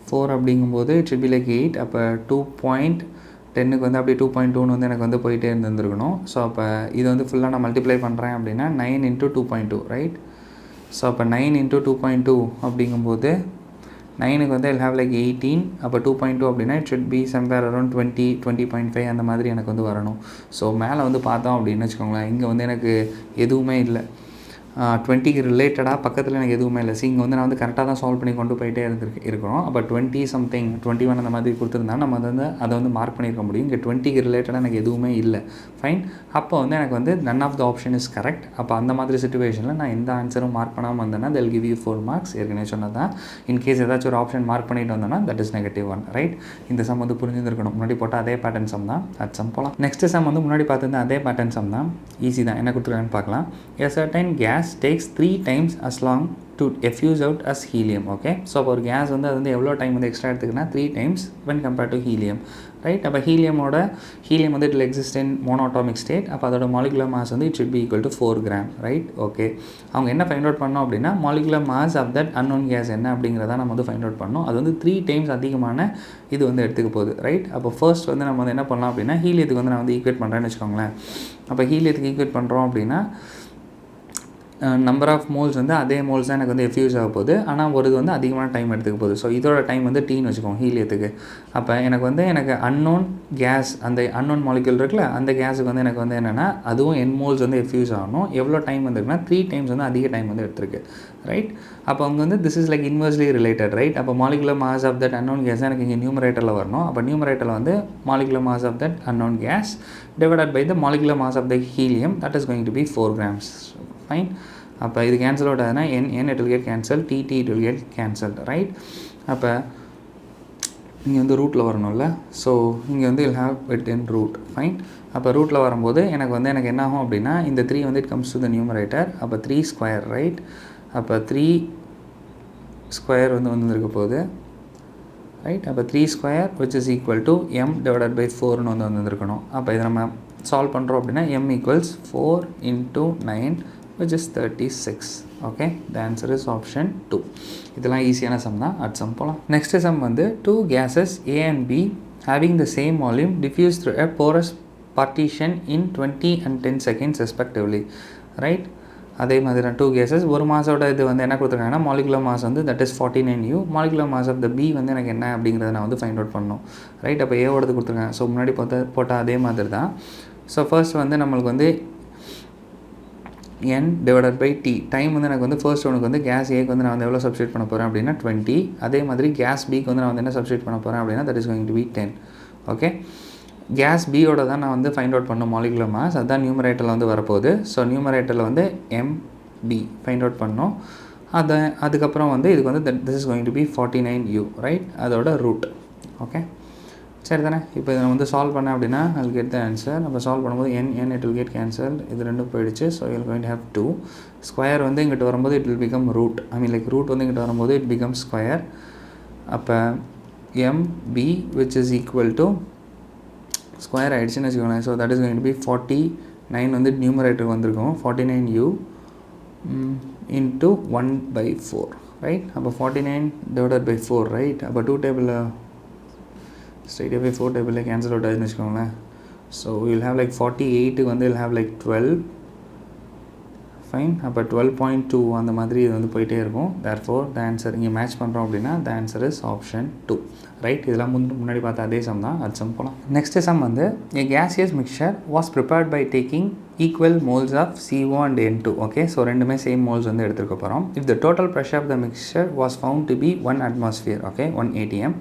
4 அப்படிங்கும்போது இட் ஷுட் பி லைக் 8. அப்போ 2.10க்கு வந்து அப்படியே 2.2ன்னு வந்து எனக்கு வந்து போயிட்டே இருந்துருக்கணும். ஸோ அப்போ இது வந்து ஃபுல்லாக நான் மல்டிப்ளை பண்ணுறேன் அப்படின்னா 9 × 2.2, ரைட். ஸோ அப்போ 9 × 2.2 அப்படிங்கும்போது 9க்கு வந்து I'll have like 18. அப்போ 2.2 அப்படின்னா it should be somewhere around 20.5 அந்த மாதிரி எனக்கு வந்து வரணும். ஸோ மேலே வந்து பார்த்தோம் அப்படின்னு வச்சுக்கோங்களேன், இங்கே வந்து எனக்கு எதுவுமே இல்லை. 20க்கு ரிலேட்டடாக பக்கத்தில் எனக்கு எதுவுமே இல்லை. இங்கே வந்து நான் வந்து கரெக்டாக தான் சால்வ் பண்ணி கொண்டு போயிட்டே இருக்கிறோம். அப்போ 20 சம்திங் 21 அந்த மாதிரி கொடுத்துருந்தா நம்ம வந்து அதை வந்து மார்க் பண்ணியிருக்க முடியும். இங்கே 20க்கு ரிலேட்டடாக எனக்கு எதுவுமே இல்லை, ஃபைன். அப்போ வந்து எனக்கு வந்து none of the option is correct. அப்போ அந்த மாதிரி சிச்சுவேஷனில் நான் எந்த ஆன்சரும் மார்க் பண்ணாமல் வந்தேன்னா they'll give you 4 marks. ஏற்கனவே சொன்னது தான். இன்கேஸ் ஏதாச்சும் ஒரு ஆப்ஷன் மார்க் பண்ணிட்டு வந்தோன்னா தட் இஸ் -1, ரைட். இந்த சம் வந்து புரிஞ்சுருக்கணும். முன்னாடி போட்டால் அதே பேட்டர்ன் சம் தான். அது சம் போகலாம். நெக்ஸ்ட் சம் வந்து முன்னாடி பார்த்துருந்தேன் அதே பேட்டர்ன் சம் தான். ஈஸி தான். என்ன கொடுத்துருக்கான்னு பார்க்கலாம். A certain gas takes 3 times as long to effuse out as helium. Okay, so அப்போ ஒரு கேஸ் வந்து அது வந்து எவ்வளோ டைம் வந்து எக்ஸ்ட்ரா எடுத்துக்குன்னா 3 times when compared to helium, right. அப்போ ஹீலியம் வந்து it exist in monatomic state. அப்போ அதோட மாலிகுலர் மாஸ் வந்து it should be equal to 4 gram, right. Okay, அவங்க என்ன ஃபைண்ட் அவுட் பண்ணோம் அப்படின்னா molecular mass of that unknown gas என்ன அப்படிங்கிறத நம்ம வந்து ஃபைண்ட் அவுட் பண்ணோம். அது வந்து 3 times அதிகமான இது வந்து எடுத்துக்க போகுது, ரைட். அப்போ ஃபர்ஸ்ட் வந்து நம்ம வந்து என்ன பண்ணலாம் அப்படின்னா ஹீலியத்துக்கு வந்து நான் வந்து ஈக்குவேட் பண்ணுறேன்னு வச்சுக்கோங்களேன். அப்போ ஹீலியத்துக்கு ஈக்குவேட் பண்ணுறோம் அப்படின்னா நம்பர் ஆஃப் மோல்ஸ் வந்து அதே மோல்ஸ் தான் எனக்கு வந்து எஃப்யூஸ் ஆக போகுது. ஆனால் ஒரு இது வந்து அதிகமான டைம் எடுத்துக்க போகுது. ஸோ இதோட டைம் வந்து டீன்னு வச்சுக்கோங்க ஹீலியத்துக்கு. அப்போ எனக்கு அன்னோன் கேஸ், அந்த அன்னோன் மாலிக்யூல் இருக்குல்ல, அந்த கேஸுக்கு வந்து எனக்கு வந்து என்னென்னா அதுவும் n மோல்ஸ் வந்து எஃப்யூஸ் ஆகணும். எவ்வளோ டைம் வந்துருக்குன்னா 3 times வந்து அதிக டைம் வந்து எடுத்துருக்கு, ரைட். அப்போ அவங்க வந்து this is like inversely related, right. அப்போ molecular mass of that unknown gas எனக்கு இங்கே நியூமரேட்டரில் வரணும். அப்போ நியூமரேட்டரில் வந்து molecular mass of that unknown gas divided by the molecular mass of the helium, that is going to be 4 grams, fine. அப்போ இது கேன்சல் அவுட் ஆகுதுன்னா n it will get cancelled, t it will get cancelled, right. அப்போ இங்கே வந்து ரூட்டில் வரணும்ல. So இங்கே வந்து I'll have it in root, fine. அப்போ ரூட்டில் வரும்போது எனக்கு என்ன ஆகும் அப்படின்னா இந்த 3 வந்து it comes to the numerator. அப்போ 3 square, ரைட். அப்போ 3 square வந்து இருக்க போகுது, ரைட். அப்போ 3 square which is equal to m divided by 4ன்னு வந்து வந்துருக்கணும். அப்போ இதை நம்ம சால்வ் பண்ணுறோம் அப்படின்னா m equals 4 × 9 which is 36. okay, the answer is option 2. இதெல்லாம் ஈஸியான சம் தான். அட் சம் போகலாம். நெக்ஸ்ட் சம் வந்து 2 gases A and B having the same volume diffuse through a porous partition in 20 and 10 seconds respectively, right. அதே மாதிரி தான் 2 cases. ஒரு மாஸோட இது வந்து என்ன கொடுத்துருக்காங்கன்னா மாலிகுலர் மாஸ் வந்து that is 49 U. Molecular mass of the B வந்து எனக்கு என்ன அப்படிங்கிறத நான் வந்து ஃபைண்ட் அவுட் பண்ணணும், ரைட். அப்போ ஏவோடது கொடுத்துருக்காங்க. ஸோ முன்னாடி போட்டால் அதே மாதிரி தான். ஸோ ஃபர்ஸ்ட் வந்து நம்மளுக்கு வந்து n divided by t time வந்து எனக்கு வந்து ஃபர்ஸ்ட் ஒனுக்கு வந்து கேஸ் ஏக்கு வந்து நான் வந்து எவ்வளோ சப்ஸ்டியூட் பண்ண போகிறேன் அப்படின்னா 20. அதே மாதிரி கேஸ் பிக்கு வந்து நான் வந்து என்ன சப்ஸ்டியூட் பண்ண போகிறேன் அப்படின்னா that is going to be 10. Okay, gas பியோட தான் நான் வந்து ஃபைண்ட் அவுட் பண்ணணும் மாலிகுலர் மாஸ். அதுதான் நியூமரேட்டரில் வந்து வரப்போகுது. ஸோ நியூமரேட்டரில் வந்து MB ஃபைண்ட் அவுட் பண்ணோம். அதுக்கப்புறம் வந்து இதுக்கு வந்து this is going to be 49 U, right. அதோட ரூட். ஓகே, சரி தானே. இப்போ இதை நான் வந்து சால்வ் பண்ணேன் அப்படின்னா I'll get the answer. நம்ம சால்வ் பண்ணும்போது n it will get cancelled. இது ரெண்டும் போயிடுச்சு. So you're going to have 2. Square வந்து இங்கிட்ட வரும்போது it will become root. I mean like root வந்து இங்கிட்ட வரும்போது it becomes square. அப்போ mb which is equal to square ஆகிடுச்சுன்னு வச்சுக்கோங்களேன். So that is going to be 49 வந்து நியூமரேட்டருக்கு வந்திருக்கும் 49u into 1/4 ரைட். அப்போ 49 divided by 4 ரைட். அப்போ 2 டேபிளில் straight away 4 டேபிளில் கேன்சல் அவுட் ஆகுதுன்னு வச்சுக்கோங்களேன். ஸோ வில் ஹேவ் லைக் 48 வந்து வில் ஹேவ் லைக் 12 ஃபைன். அப்போ 12.2 அந்த மாதிரி இது வந்து போயிட்டே இருக்கும். தேர்ஃபோர் த ஆன்சர் இங்கே மேட்ச் பண்ணுறோம் அப்படின்னா த ஆன்சர் இஸ் ஆப்ஷன் 2 ரைட். இதெல்லாம் முன்னாடி பார்த்த அதே சம் தான். அது சம் போகலாம். நெக்ஸ்ட் சம் வந்து a gaseous mixture was prepared by taking equal moles of CO and N2. Okay, so ரெண்டுமே சேம் மோல்ஸ் வந்து எடுத்துக்க போகிறோம். if the total pressure of the mixture was found to be 1 atmosphere, okay, 1 atm,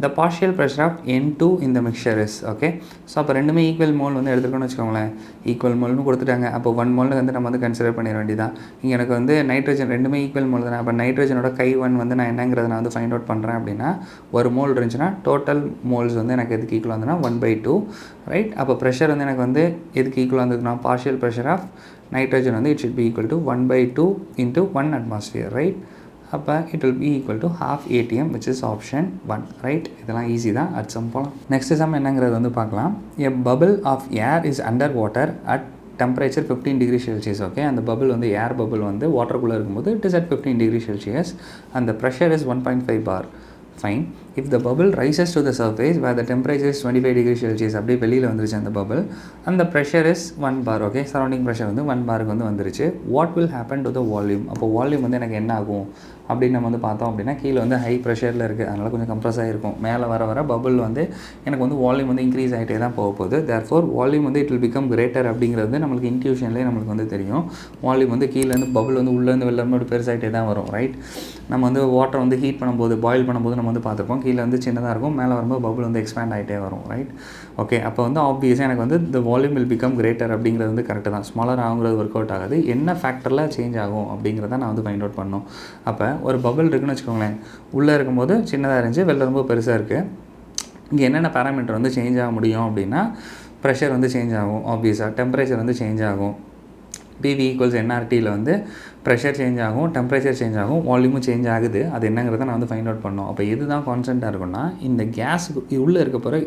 the partial pressure of N2 in the mixture is, okay. So அப்போ ரெண்டுமே equal mole வந்து எடுத்துக்கணும்னு வச்சுக்கோங்களேன். Equal மோல்னு கொடுத்துட்டாங்க. அப்போ 1 மோல்னு வந்து நம்ம வந்து கன்சிடர் பண்ணிட வேண்டியதான். இங்கே எனக்கு வந்து நைட்ரஜன் ரெண்டுமே ஈக்குவல் மோல் தானே. அப்போ நைட்ரஜனோட கை 1 வந்து நான் என்னங்கிறத நான் வந்து ஃபைண்ட் அவுட் பண்ணுறேன் அப்படின்னா ஒரு மோல் இருந்துச்சுன்னா டோட்டல் மோல்ஸ் வந்து எனக்கு எதுக்கு ஈக்குவல் வந்துன்னா 1/2 ரைட். அப்போ ப்ரெஷர் வந்து எனக்கு வந்து எதுக்கு ஈக்குவல் வந்துருக்குன்னா பார்ஷியல் ப்ரெஷர் ஆஃப் நைட்ரஜன் வந்து it should be equal to 1/2 into 1 atmosphere right. அப்போ it will be equal to half atm which is option 1 right. இதெல்லாம் ஈஸி தான். அட் சம் போகலாம். நெக்ஸ்ட் சம் என்னங்கிறது வந்து பார்க்கலாம். a bubble of air is under water at temperature 15 degree Celsius. Okay, அந்த bubble வந்து ஏர் பபிள் வந்து வாட்டருக்குள்ளே இருக்கும்போது it is at 15 degree Celsius and the pressure is 1.5 bar. Fine. If the bubble rises to the surface where the temperature is 25 degree Celsius, அப்படியே வெளியில் வந்துருச்சு அந்த bubble, and the pressure is 1 bar. Okay, surrounding pressure வந்து 1 park வந்து வந்துருச்சு. What will happen to the volume? அப்போ volume வந்து எனக்கு என்ன ஆகும் அப்படின்னு நம்ம வந்து பார்த்தோம் அப்படின்னா கீழே வந்து ஹை ப்ரெஷரில் இருக்குது, அதனால் கொஞ்சம் கம்ப்ரஸ் ஆகிருக்கும். மேலே வர வர பபிள் வந்து எனக்கு வந்து வால்யூம் வந்து இன்க்ரீஸ் ஆகிட்டே தான் போக போகுது. தேர்ஃபோர் வால்யூம் வந்து இட் வில் பிகம் கிரேட்டர் அப்படிங்கிறது நம்மளுக்கு இன்ட்யூஷன்லேயே நம்மளுக்கு வந்து தெரியும். வால்யூம் வந்து கீழேருந்து பபிள் வந்து உள்ளேருந்து வெளிலேருந்து பெருசாகிட்டே தான் வரும் ரைட். நம்ம வந்து வாட்டர் வந்து ஹீட் பண்ணும்போது பாயில் பண்ணும்போது நம்ம வந்து பார்த்துருப்போம் கீழே வந்து சின்னதாக இருக்கும், மேலே வரும்போது பபிள் வந்து எக்ஸ்பேண்ட் ஆகிட்டே வரும் ரைட். ஓகே, அப்போ வந்து ஆப்வியஸாக எனக்கு வந்து இந்த வால்யூம் வில் பிகம் கிரேட்டர் அப்படிங்கிறது வந்து கரெக்டு தான். ஸ்மாலர் ஆகுங்கிறது ஒர்க் அவுட் ஆகுது. என்ன ஃபேக்டரில் சேஞ்ச் ஆகும் அப்படிங்கிறத நான் வந்து ஃபைண்ட் அவுட் பண்ணணும். அப்போ ஒரு பபிள் இருக்குன்னு வச்சுக்கோங்களேன், உள்ளே இருக்கும்போது சின்னதாக இருந்துச்சு, வெளில ரொம்ப பெருசாக இருக்குது. இங்கே என்னென்ன பேராமீட்டர் வந்து சேஞ்ச் ஆக முடியும் அப்படின்னா ப்ரெஷர் வந்து சேஞ்ச் ஆகும், ஆப்வியஸாக டெம்பரேச்சர் வந்து சேஞ்ச் ஆகும். PV = NRTயில் வந்து ப்ரெஷர் சேஞ்ச் ஆகும், டெம்பரேச்சர் சேஞ்ச் ஆகும், வால்யூமும் சேஞ்ச் ஆகுது. அது என்னங்கிறத நான் வந்து ஃபைண்ட் அவுட் பண்ணோம். அப்போ எது தான் கான்ஸ்டண்ட்டாக இருக்குன்னா இந்த கேஸுக்கு உள்ளே இருக்க போகிற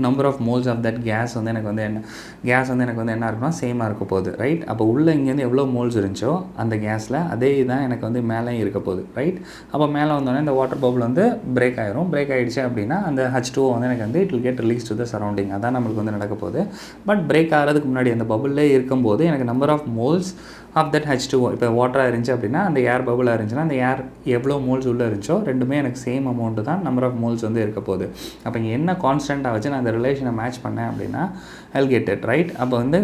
number of moles of that gas வந்து எனக்கு வந்து என்ன இருக்குன்னா சேமாக இருக்க போகுது ரைட். அப்போ உள்ளே இங்கேருந்து எவ்வளோ மோல்ஸ் இருந்துச்சோ அந்த கேஸில் அதே தான் எனக்கு வந்து மேலே இருக்க போகுது ரைட். அப்போ மேலே வந்தோடனே இந்த வாட்டர் பபிள் வந்து பிரேக் ஆகிரும். பிரேக் ஆகிடுச்சு அப்படின்னா அந்த H2O வந்து எனக்கு வந்து it will get release to the surrounding. அதான் நம்மளுக்கு வந்து நடக்க போகுது. பட் பிரேக் ஆகிறதுக்கு முன்னாடி அந்த பபிள்லே இருக்கும்போது எனக்கு number of moles of that H2O, இப்போ வாட்டராக இருந்துச்சு அப்படின்னா அந்த ஏர் பபிளாக இருந்துச்சுன்னா அந்த ஏர் எவ்வளோ மோல்ஸ் உள்ளே இருந்துச்சோ ரெண்டுமே எனக்கு சேம் அமௌண்ட்டு தான் நம்பர் ஆஃப் மோல்ஸ் வந்து இருக்க போகுது. அப்போ இங்கே என்ன கான்ஸ்டண்ட்டாக வச்சு நான் அந்த ரிலேஷனை மேட்ச் பண்ணேன் அப்படின்னா I'll get it ரைட். அப்போ வந்து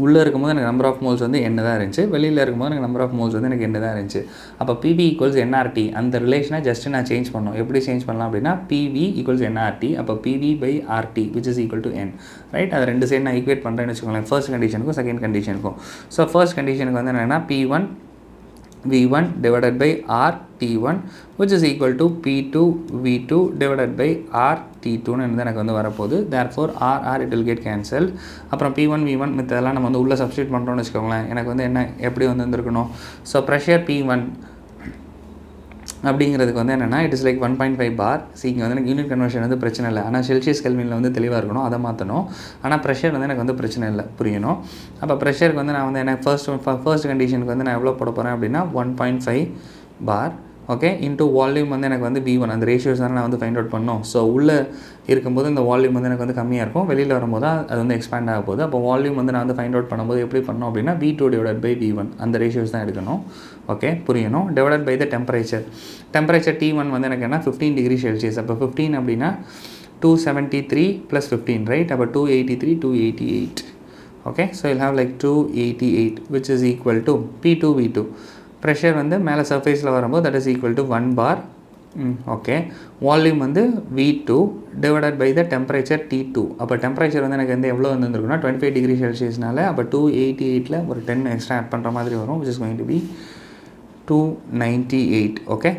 உள்ளே இருக்கும்போது எனக்கு நம்பர் ஆஃப் மோல்ஸ் வந்து என்ன தான் இருந்துச்சு, வெளியில் இருக்கும்போது எனக்கு நம்பர் ஆஃப் மோல்ஸ் வந்து எனக்கு என்ன தான் இருந்துச்சு. அப்போ PV = NRT அந்த ரிலேஷனை ஜஸ்ட்டு நான் சேஞ்ச் பண்ணணும். எப்படி சேஞ்ச் பண்ணலாம் அப்படின்னா PV = NRT, அப்போ PV/RT which is equal to N right. அது ரெண்டு சைடு நான் ஈக்குவேட் பண்ணுறேன்னு வச்சுக்கோங்களேன், ஃபர்ஸ்ட் கண்டிஷனுக்கும் செகண்ட் கண்டிஷனுக்கும். ஸோ ஃபர்ஸ்ட் கண்டிஷனுக்கு வந்து என்னென்னா P1 V1 divided by R T1 which is equal to P2 V2 divided by R T2 ன்னு எனக்கு வந்து வரப்போகுது. therefore R it will get cancelled. அப்புறம் P1 V1 மித்தெல்லாம் நம்ம வந்து உள்ளே சப்ஸ்டியூட் பண்ணுறோம்னு வச்சுக்கோங்களேன். எனக்கு வந்து என்ன எப்படி வந்து இருந்திருக்கணும். ஸோ ப்ரெஷர் P1 அப்படிங்கிறதுக்கு வந்து என்னென்னா இட் இஸ் லைக் 1.5 பார். இங்கே வந்து எனக்கு யூனிட் கன்வர்ஷன் வந்து பிரச்சனை இல்லை, ஆனால் செல்சியஸ் கெல்வினில் வந்து தெளிவாக இருக்கணும், அதை மாற்றணும். ஆனால் ப்ரெஷர் வந்து எனக்கு வந்து பிரச்சனை இல்லை, புரியணும். அப்போ ப்ரெஷருக்கு வந்து நான் வந்து எனக்கு ஃபர்ஸ்ட் கண்டிஷனுக்கு வந்து நான் எவ்வளோ போட போகிறேன் அப்படின்னா 1.5 பார் ஓகே இன்ட்டு வால்யூம் வந்து எனக்கு வந்து V1 அந்த ரேஷியோஸ் தான் நான் வந்து ஃபைண்ட் அவுட் பண்ணோம். ஸோ உள்ளே இருக்கும்போது இந்த வால்யூம் வந்து எனக்கு வந்து கம்மியாக இருக்கும், வெளியில் வரும்போது அது வந்து எக்ஸ்பேண்ட் ஆக போகுது. அப்போ வால்யூம் வந்து நான் வந்து ஃபைண்ட் அவுட் பண்ணும்போது எப்படி பண்ணோம் அப்படின்னா V2 divided by V1 அந்த ரேஷியோஸ் தான் எடுக்கணும். ஓகே, புரியணும். Divided by the temperature T1 வந்து எனக்கு என்ன 15 டிகிரி செல்சியஸ். அப்போ 15 அப்படின்னா 273 + 15 ரைட். அப்போ 283 288 okay. So you'll have like 288 which is equal to P2 V2. Pressure வந்து மேலே சர்ஃபேஸில் வரும்போது that is equal to 1 bar. Okay, volume வந்து V2 divided by the temperature T2. அப்போ டெம்பரேச்சர் வந்து எனக்கு வந்து எவ்வளோ வந்துருக்குன்னா 25 டிகிரி செல்சியஸ்னால அப்போ 288ல் ஒரு 10 எக்ஸ்ட்ரா ஆட் பண்ணுற மாதிரி வரும் which is going to be 298. Okay,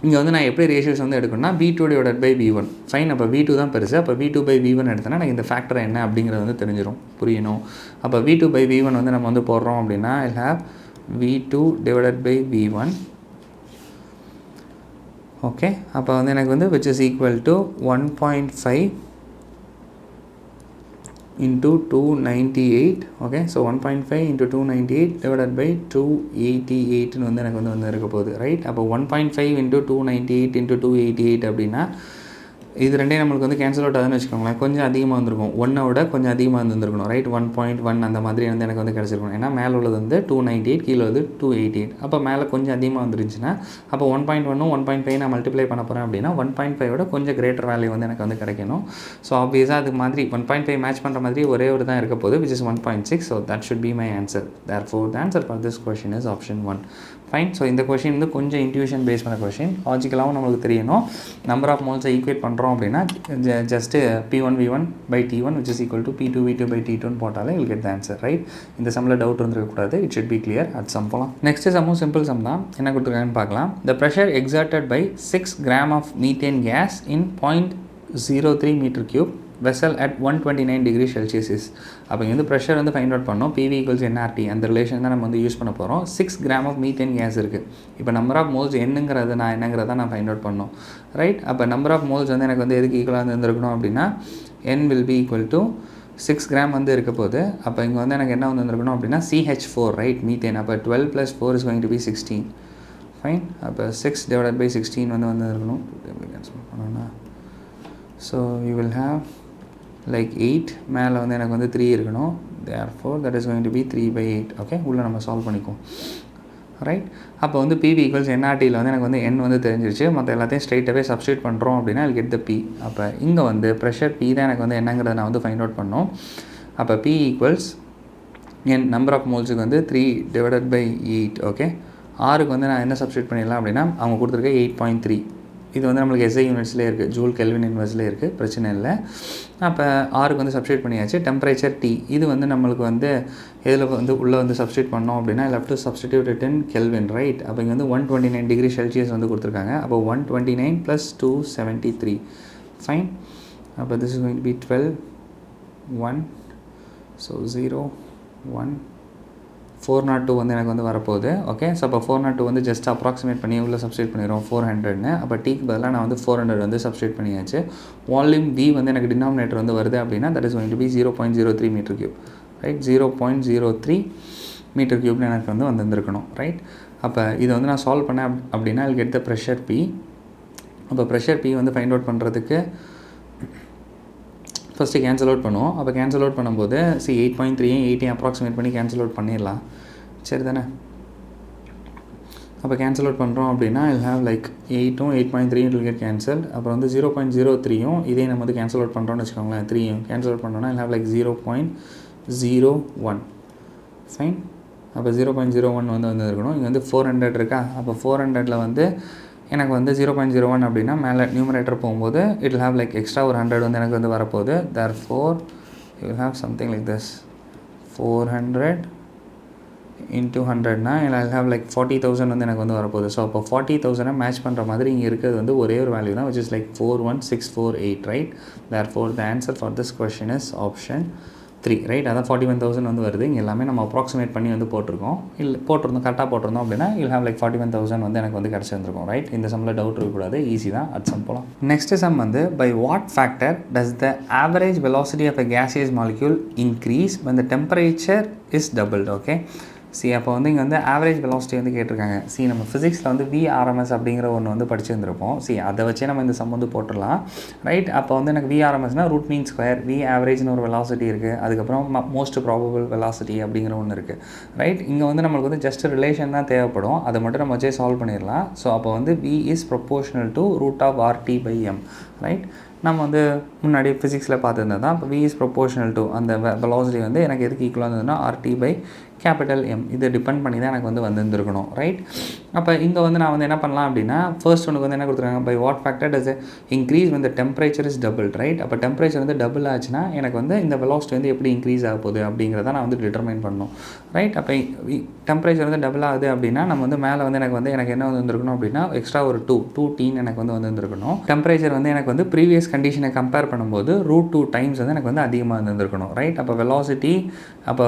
இங்கே வந்து நான் எப்படி ரேஷியோஸ் வந்து எடுக்கணும்னா V2 divided by V1. Fine. அப்போ V2 தான் பெருசு. அப்போ V2 பை V1 எடுத்தேன்னா எனக்கு இந்த ஃபேக்டர் என்ன அப்படிங்கிறது வந்து தெரிஞ்சிடும், புரியணும். அப்போ V2 பை V1 வந்து நம்ம வந்து போடுறோம் அப்படின்னா I'll have V2 divided by V1. Okay. அப்போ வந்து எனக்கு வந்து which is equal to 1.5 into 298. Okay. So 1.5 into 298 divided by 288 வந்து எனக்கு வந்து இருக்க போகுது, ரைட். அப்போ 1.5 into 298 into 288 அப்படின்னா இது ரெண்டே நம்மளுக்கு வந்து கேன்சல் அவுட் ஆகுதுன்னு வச்சுக்கோங்களேன். கொஞ்சம் அதிகமாக வந்திருக்கும், 1 விட கொஞ்சம் அதிகமாக இருந்திருக்கணும், ரைட். 1.1 அந்த மாதிரி வந்து எனக்கு வந்து கிடச்சிருக்கணும். ஏன்னா மேலே உள்ளது வந்து 298, கீழே வந்து 288. அப்போ மேலே கொஞ்சம் அதிகமாக வந்துருந்துச்சுன்னா அப்போ 1.1 1.5 நான் மல்டிப்ளை பண்ண போகிறேன் அப்படின்னா 1.5 விட கொஞ்சம் கிரேட்டர் வேல்யூ வந்து எனக்கு வந்து கிடைக்கணும். ஸோ ஆப்வியஸாக அது மாதிரி 1.5 மேட்ச் பண்ணுற மாதிரி ஒரே ஒரு தான் இருக்க போகுது, which is 1.6. So that should be my answer. Therefore the answer for this question is option 1. Fine. So இந்த கொஷின் வந்து கொஞ்சம் இன்ட்யூஷன் பேஸ் பண்ண கொஷின். லாஜிக்கலாகவும் நம்மளுக்கு தெரியணும். நம்பர் ஆஃப் மோல்ஸை ஈக்குவேட் பண்ணுறோம் அப்படின்னா just P1V1 by T1 which is equal to P2V2 by T2 போட்டாலே you'll get the answer, right. இந்த சம்மில் டவுட் இருந்துருக்கக்கூடாது. It should be clear. அது சம் போகலாம். நெக்ஸ்ட் சம்மும் சிம்பிள் சம் தான். என்ன கொடுத்துருக்காங்கன்னு பார்க்கலாம். The pressure exerted by 6 gram of methane gas in 0.03 meter cube vessel at 129 degree Celsius is. அப்போ இங்கே வந்து ப்ரெஷர் வந்து ஃபைண்ட் அவுட் பண்ணோம். PV equals nRT அந்த ரிலேஷன் தான் நம்ம வந்து யூஸ் பண்ண போகிறோம். 6 கிராம் ஆஃப் மீத்தேன் கேஸ் இருக்குது. இப்போ நம்பர் ஆஃப் மோல்ஸ் என்னங்கிறது நான் என்னங்கிறத நான் ஃபைண்ட் அவுட் பண்ணோம், ரைட். அப்போ நம்பர் ஆஃப் மோல்ஸ் வந்து எனக்கு வந்து எதுக்கு ஈக்குவலாக இருந்திருக்கணும் அப்படின்னா N will be equal to 6 gram வந்து இருக்க போகுது. அப்போ இங்கே வந்து எனக்கு என்ன வந்து இருந்திருக்கணும் அப்படின்னா CH4, ரைட், மீத்தேன். அப்போ 12 + 4 is going to be 16. Fine. அப்போ 6 divided by 16 வந்து இருக்கணும். So you will have like 8. மேலே வந்து எனக்கு வந்து 3 இருக்கணும். therefore that is going to be 3/8. Okay. உள்ளே நம்ம சால்வ் பண்ணிக்குவோம், ரைட். அப்போ வந்து PV equals nRTயில் வந்து எனக்கு வந்து N வந்து தெரிஞ்சிருச்சு. மற்ற எல்லாத்தையும் ஸ்ட்ரைட்டாகவே சப்ஸ்டியூட் பண்ணுறோம் அப்படின்னா I'll get the P. அப்போ இங்கே வந்து ப்ரெஷர் P தான் எனக்கு வந்து என்னங்கிறத நான் வந்து ஃபைண்ட் அவுட் பண்ணோம். அப்போ P equals N number of மோல்ஸுக்கு வந்து 3 divided by 8. ஓகே. ஆருக்கு வந்து நான் என்ன சப்ஸ்டியூட் பண்ணிடலாம் அப்படின்னா அவங்க கொடுத்துருக்க 8.3. இது வந்து நம்மளுக்கு SI யூனிட்ஸ்லேயே இருக்குது, ஜூல் கெல்வின் இன்வெர்ஸ்லேயே இருக்குது, பிரச்சனை இல்லை. அப்போ ஆருக்கு வந்து சப்ஸ்டியூட் பண்ணியாச்சு. டெம்பரேச்சர் T இது வந்து நம்மளுக்கு வந்து இதில் வந்து உள்ளே வந்து சப்ஸ்டியூட் பண்ணோம் அப்படின்னா I'll have to substitute it in Kelvin, right. அப்போ இங்கே வந்து 129 டிகிரி செல்சியஸ் வந்து கொடுத்துருக்காங்க. அப்போ 129 + 273. ஃபைன். அப்போ this is going to be 12 1. So 0 1 402 வந்து எனக்கு வந்து வரப்போகுது. ஓகே. ஸோ அப்போ 402 வந்து ஜஸ்ட் அப்ராக்சிமேட் பண்ணி உள்ள சப்ஸ்டியூட் பண்ணிடுவோம் 400ன்னு. அப்போ Tக்கு பதிலாக நான் வந்து 400 வந்து சப்ஸ்டியூட் பண்ணியாச்சு. வால்யூம் V வந்து எனக்கு டினாமினேட்டர் வந்து வருது அப்படின்னா that is going to be 0.03 metre cube, right. 0.03 metre கியூப்னு எனக்கு வந்து வந்திருக்கணும், ரைட். அப்போ இதை வந்து நான் சால்வ் பண்ணேன் அப்படின்னா I'll get the pressure P. அப்போ ப்ரெஷர் P வந்து ஃபைண்ட் அவுட் பண்ணுறதுக்கு ஃபஸ்ட்டு கேன்சல் அவுட் பண்ணுவோம். அப்போ கேன்சல் அவுட் பண்ணும்போது 8.3 8 அப்ராக்சிமேட் பண்ணி கேன்சல் அவுட் பண்ணிடலாம், சரி தானே. அப்போ கேன்சல் அவுட் பண்ணுறோம் அப்படின்னா I'll have like 8 8.3 will get cancelled. அப்புறம் வந்து 0.03 இதே நம்ம வந்து கேன்சல் அவுட் பண்ணுறோன்னு வச்சுக்கோங்களேன். 3 கேன்சல் அவுட் பண்ணோன்னா I'll have like 0.01. ஃபைன். அப்போ 0.01 வந்து இருக்கணும். இங்கே வந்து 400 இருக்கா. அப்போ 400ல் வந்து எனக்கு வந்து 0.01 அப்படின்னா மேலே நியூமரேட்டர் போகும்போது it will have like extra ஒரு 100 வந்து எனக்கு வந்து வரப்போகுது. therefore you will have something like this 400 into 100னா I'll have like 40,000 வந்து எனக்கு வந்து வரப்போகுது. ஸோ அப்போ 40,000 மேட்ச் பண்ணுற மாதிரி இங்கே இருக்கிறது வந்து ஒரே ஒரு வேல்யூ தான், which is like 41648, right. therefore the answer for this question is option 3, right. அதான் 41,000 வந்து வருது. இங்கே எல்லாமே நம்ம அப்ராக்சிமேட் பண்ணி வந்து போட்டிருக்கோம். இல்லை போட்டிருந்தோம் கரெக்டாக போட்டிருந்தோம் அப்படின்னா you'll have like 41,000 வந்து எனக்கு வந்து கிடச்சிருந்துருக்கும், ரைட். இந்த சம்மில் டவுட் இருக்கக்கூடாது, ஈஸி தான். அது சம் போகலாம். நெக்ஸ்ட் சம் வந்து by what factor does the average velocity of a gaseous molecule increase when the temperature is doubled? Okay. அப்போ வந்து இங்கே வந்து ஆவரேஜ் வெலாசிட்டி வந்து கேட்டிருக்காங்க. நம்ம ஃபிசிக்ஸில் வந்து VRMS அப்படிங்கிற ஒன்று வந்து படிச்சிருந்துருப்போம். அதை வச்சே நம்ம இந்த சம் வந்து போட்டுடலாம், ரைட். அப்போ வந்து எனக்கு VRMSனால் ரூட் மீன் ஸ்கொயர், V ஆவரேஜ்னு ஒரு வெலாசிட்டி இருக்குது, அதுக்கப்புறம் மோஸ்ட் ப்ராபபிள் வெலாசிட்டி அப்படிங்கிற ஒன்று இருக்குது, ரைட். இங்கே வந்து நம்மளுக்கு வந்து ஜஸ்ட் ரிலேஷன் தான் தேவைப்படும், அதை மட்டும் நம்ம வச்சே சால்வ் பண்ணிடலாம். ஸோ அப்போ வந்து V is proportional to √RT/m, right. நம்ம வந்து முன்னாடி ஃபிசிக்ஸில் பார்த்துருந்தது தான். இப்போ V is proportional to அந்த வெலாசிட்டி வந்து எனக்கு எதுக்கு ஈக்குவலாக இருந்ததுன்னா RT/k கேபிட்டல் M. இது டிபெண்ட் பண்ணி தான் எனக்கு வந்து வந்திருக்கணும், ரைட்? அப்போ இங்கே வந்து நான் வந்து என்ன பண்ணலாம் அப்படின்னா, ஃபர்ஸ்ட் ஒன்றுக்கு வந்து என்ன கொடுத்துருக்காங்க, by what factor does increase when the temperature is doubled, right? அப்போ டெம்பரேச்சர் வந்து டபுள் ஆச்சுன்னா எனக்கு வந்து இந்த வெலாசிட்டி வந்து எப்படி இன்க்ரீஸ் ஆக போகுது அப்படிங்கிறத நான் வந்து டிட்டர்மைன் பண்ணணும், ரைட்? அப்போ டெம்பரேச்சர் வந்து டபுள் ஆகுது அப்படின்னா நம்ம வந்து மேலே வந்து எனக்கு என்ன வந்துருக்கணும் அப்படின்னா எக்ஸ்ட்ரா ஒரு 2T எனக்கு வந்து வந்துருக்கணும். டெம்பரேச்சர் வந்து எனக்கு வந்து ப்ரீவியஸ் கண்டிஷனை கம்பேர் பண்ணும்போது √2 டைம்ஸ் வந்து எனக்கு வந்து அதிகமாக இருந்திருக்கணும், ரைட்? அப்போ வெலாசிட்டி அப்போ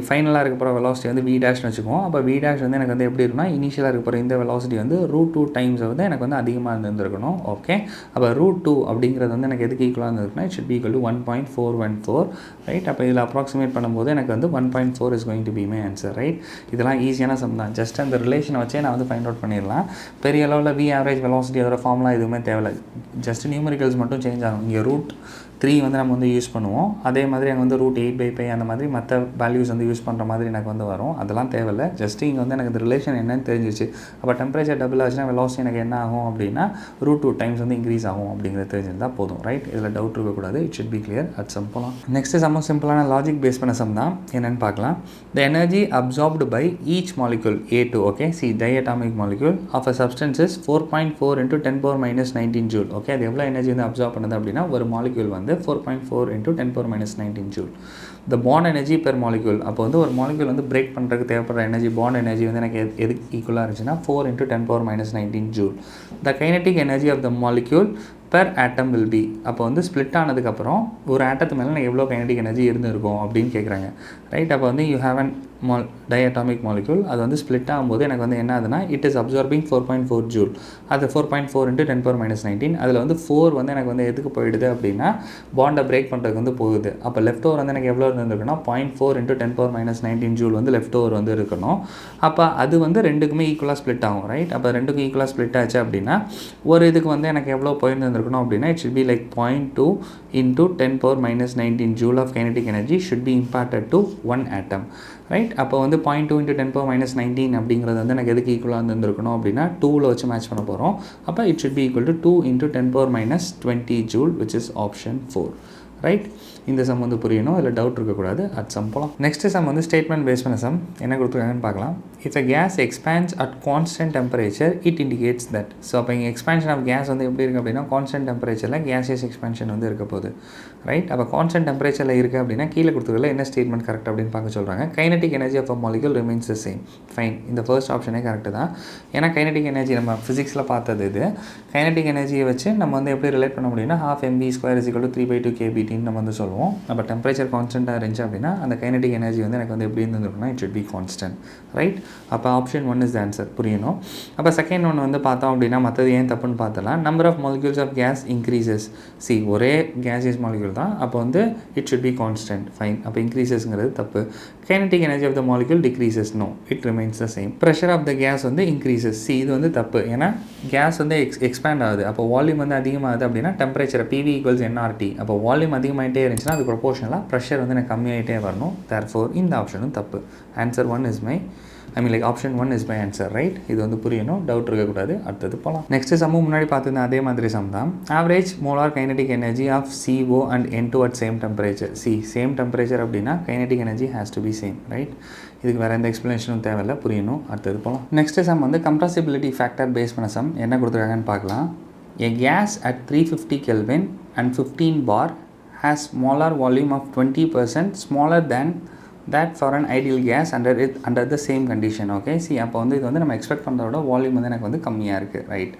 ஃபைனலாக இருக்க போகிற வெலாசிட்டி வந்து V' வச்சுக்குவோம். அப்போ V' வந்து எனக்கு வந்து எப்படி இருக்குன்னா இனிஷியலாக இருக்க போகிற இந்த வெலாசிட்டி வந்து √2 டைம்ஸ் வந்து எனக்கு வந்து அதிகமாக இருந்திருக்கணும், ஓகே? அப்போ √2 அப்படிங்கிறது வந்து எனக்கு எதுக்கு ஈக்குவலாக இருந்திருக்குன்னா it should be equal to 1.414, right? அப்போ இதில் அப்ராக்சிமேட் பண்ணும்போது எனக்கு வந்து 1.4 is going to be my answer, right? இதெல்லாம் ஈஸியான சம் தான். ஜஸ்ட் அந்த ரிலேஷனை வச்சே நான் வந்து ஃபைண்ட் அவுட் பண்ணிடலாம். பெரிய அளவில் V ஆவரேஜ் வெலாசிட்டி அதோட ஃபார்முலா எதுவுமே தேவையில்லை. ஜஸ்ட் நியூமரிக்கல்ஸ் மட்டும் சேஞ்ச் ஆகும். இங்கே √3 வந்து நம்ம வந்து யூஸ் பண்ணுவோம். அதே மாதிரி அங்கே வந்து √8/π அந்த மாதிரி மற்ற வேல்யூஸ் வந்து யூஸ் பண்ணுற மாதிரி எனக்கு வந்து வரும். அதெல்லாம் தேவையில்லை. ஜஸ்ட் இங்கே வந்து எனக்கு இந்த ரிலேஷன் என்னன்னு தெரிஞ்சிச்சு. அப்போ டெம்பரேச்சர் டபுள் ஆச்சுன்னா வெலாசிட்டி எனக்கு என்ன ஆகும் அப்படின்னா √2 டைம்ஸ் வந்து இன்க்ரீஸ் ஆகும் அப்படிங்கிறது தெரிஞ்சிருந்தால் போதும், ரைட்? இதில் டவுட் இருக்கக்கூடாது. It should be clear at sum போகலாம். நெக்ஸ்ட் சம் சிம்பிளான லாஜிக் பேஸ் பண்ண சம் தான். என்னென்னு பார்க்கலாம். The energy absorbed by each molecule A2, okay, see diatomic molecule of a substance is 4.4 × 10⁻−19 joule, okay? அது எவ்வளோ எனர்ஜி வந்து அப்சார்ப் பண்ணுது அப்படின்னா ஒரு மாலிக்யூல் வந்து 4.4 × 10⁻−19 ஜூல். த பாண்ட் எனர்ஜி பெர் மாலிக்யூல், அப்போ வந்து ஒரு மாலிக்யூல் வந்து பிரேக் பண்ணுறதுக்கு தேவைப்படுற எனர்ஜி, பாண்ட் எனர்ஜி வந்து எனக்கு எதுக்கு ஈக்குவலாக இருந்துச்சுன்னா 4 × 10⁻−19 joule. The kinetic energy of the molecule per atom will be, அப்போ வந்து ஸ்ப்ளிட் ஆனதுக்கப்புறம் ஒரு ஆட்டத்து மேலே எனக்கு எவ்வளோ கைனடிக் எனர்ஜி இருந்திருக்கும் அப்படின்னு கேட்குறாங்க, ரைட்? அப்போ வந்து you have an diatomic molecule, அது வந்து ஸ்ப்ளிட் ஆகும்போது எனக்கு வந்து என்ன ஆகுதுன்னா இட் இஸ் அப்சார்பிங் 4.4 ஜூல். அது 4.4 × 10⁻−19. அதில் வந்து 4 வந்து எனக்கு வந்து எதுக்கு போயிடுது அப்படின்னா பாண்டை பிரேக் பண்ணுறதுக்கு வந்து போகுது. அப்போ லெஃப்ட் ஓவர் வந்து எனக்கு எவ்வளோ இருந்துருக்குன்னா 0.4 × 10⁻−19 ஜூல் வந்து லெஃப்ட் ஓவர் வந்து இருக்கணும். அப்போ அது வந்து ரெண்டுக்குமே ஈக்குவலாக ஸ்ப்ளிட் ஆகும், ரைட்? அப்போ ரெண்டுக்கும் ஈக்குவலாக ஸ்ப்ளிட் ஆச்சு அப்படின்னா ஒரு இதுக்கு வந்து எனக்கு எவ்வளோ போயிருந்துருக்கணும் அப்படின்னா it should be like 0.2 × 10⁻−19 joule of kinetic energy should be imparted to one atom, right? அப்போ வந்து 0.2 × 10⁻−19 அப்படிங்கிறது வந்து எனக்கு எதுக்கு ஈக்குவலாக இருந்திருக்கணும் அப்படின்னா 2ல் வச்சு மேட்ச் பண்ண போகிறோம். அப்போ it should be equal to 2 × 10⁻−20 joule, which is option 4, right? இந்த சம் வந்து புரியணும், இல்லை டவுட் இருக்கக்கூடாது. அட் சம் போகலாம். நெக்ஸ்ட் சம் வந்து ஸ்டேட்மெண்ட் பேஸ் பண்ண சம். என்ன கொடுத்துருக்காங்கன்னு பார்க்கலாம். If a gas expands at constant temperature it indicates that, so அப்போ இங்கே எக்ஸ்பேன்ஷன் ஆஃப் கேஸ் வந்து எப்படி இருக்குது அப்படின்னா கான்ஸ்டன்ட் டெம்பரேச்சரில் கேஸியஸ் எக்ஸ்பேன்ஷன் வந்து இருக்க போகுது, ரைட்? அப்போ கான்ஸ்டன்ட் டெம்பரேச்சரில் இருக்குது அப்படின்னா கீழே கொடுத்துருக்கல என்ன ஸ்டேட்மெண்ட் கரெக்ட் அப்படின்னு பார்க்க சொல்கிறாங்க. Kinetic energy of a molecule remains the same, fine. இந்த ஃபர்ஸ்ட் ஆப்ஷனே கரெக்டு தான். ஏன்னா கைனடிக் எனர்ஜி நம்ம ஃபிசிக்ஸில் பார்த்தது இது. கைனடிக் எனர்ஜியை வச்சு நம்ம வந்து எப்படி ரிலேட் பண்ண முடியும்னா 12 mv² = 3/2 kBTன்னு நம்ம வந்து சொல்லுவோம். அப்போ டெம்பரேச்சர் கான்ஸ்டன்ட்டாக இருந்துச்சு அப்படின்னா அந்த கைனடிக் எனர்ஜி வந்து எனக்கு வந்து எப்படி இருந்துருக்குன்னா it should be constant, right? அப்போ ஆப்ஷன் 1 இஸ் த ஆன்சர், புரியணும். அப்போ செகண்ட் ஒன்று வந்து பார்த்தோம் அப்படின்னா மற்றது ஏன் தப்புன்னு பார்த்தலாம். Number of molecules of gas increases, see ஒரே கேஸியஸ் மாலிக்யூல் தான், அப்போ வந்து it should be constant, fine. அப்போ இன்க்ரீசஸ்ங்கிறது தப்பு. Kinetic energy of the molecule decreases, no, it remains the same. Pressure of the gas வந்து இன்க்ரீசஸ், சி இது வந்து தப்பு. ஏன்னா கேஸ் வந்து எக்ஸ்பேண்ட் ஆகுது, அப்போ வால்யூம் வந்து அதிகமாகுது அப்படின்னா டெம்பரேச்சர் PV = nRT. அப்போ வால்யூம் அதிகமாகிட்டே இருந்துச்சுன்னா அது ப்ரொபோர்ஷனலாக ப்ரெஷர் வந்து எனக்கு கம்மியாகிட்டே வரணும். தேர்ஃபோர் இந்த ஆப்ஷனும் தப்பு. Answer 1 is my option 1 is my answer, right? இது வந்து புரியணும், டவுட் இருக்கக்கூடாது. அடுத்தது போகலாம். நெக்ஸ்ட் சம்மும் முன்னாடி பார்த்துருந்தேன் அதே மாதிரி சம் தான். Average molar kinetic energy of CO and N2 at same temperature. Same temperature அப்படின்னா kinetic energy has to be same, right? இதுக்கு வேறு எந்த எக்ஸ்ப்ளனேஷனும் தேவையில்லை, புரியணும். அடுத்தது போகலாம். நெக்ஸ்ட் சம் வந்து கம்ப்ரசிபிலிட்டி ஃபேக்டர் பேஸ் பண்ண சம். என்ன கொடுத்துருக்காங்கன்னு பார்க்கலாம். A gas at 350 Kelvin and 15 bar has molar volume of 20% smaller than that for an ideal gas under the same condition, okay? See, அப்போ வந்து இது வந்து நம்ம எக்ஸ்பெக்ட் பண்ணுறதோட வால்யூம் வந்து எனக்கு வந்து கம்மியாக இருக்குது, right?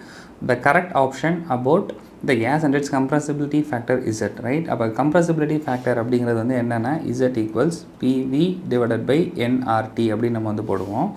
The correct option about the gas and its compressibility factor Z, right? அப்போ compressibility factor அப்படிங்கிறது வந்து என்னென்னா Z = PV / nRT அப்படின்னு நம்ம வந்து போடுவோம்.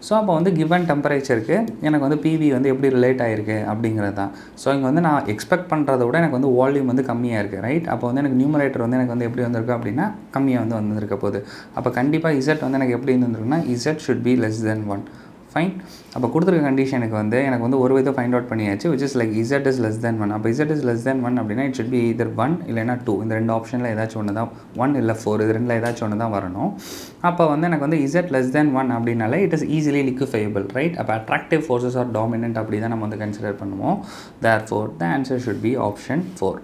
ஸோ அப்போ வந்து கிவன் டெம்பரேச்சருக்கு எனக்கு வந்து PV வந்து எப்படி ரிலேட் ஆகிருக்கு அப்படிங்கிறது தான். ஸோ இங்கே வந்து நான் எக்ஸ்பெக்ட் பண்ணுறத விட எனக்கு வந்து வால்யூம் வந்து கம்மியாக இருக்குது, ரைட்? அப்போ வந்து எனக்கு நியூமரேட்டர் வந்து எனக்கு வந்து எப்படி வந்திருக்கு அப்படின்னா கம்மியாக வந்து வந்திருக்க போகுது. அப்போ கண்டிப்பாக Z வந்து எனக்கு எப்படி இருந்திருக்குன்னா Z should be less than 1, fine. அப்போ கொடுத்துருக்க கண்டிஷனுக்கு வந்து எனக்கு வந்து ஒரு விதம் ஃபைண்ட் அவுட் பண்ணியாச்சு, which is like Z is less than 1. அப்போ Z is less than 1 அப்படின்னா இட் should be either 1 இல்லைனா 2. இந்த ரெண்டு ஆப்ஷனில் ஏதாச்சும் ஒன்று தான், 1 இல்லை 4, இது ரெண்டில் ஏதாச்சும் ஒன்று தான் வரணும். அப்போ வந்து எனக்கு வந்து Z less than 1 அப்படின்னாலே it is easily liquefiable, right? அப்போ attractive forces are dominant அப்படி தான் நம்ம வந்து கன்சிடர் பண்ணுவோம். Therefore the answer should be option 4.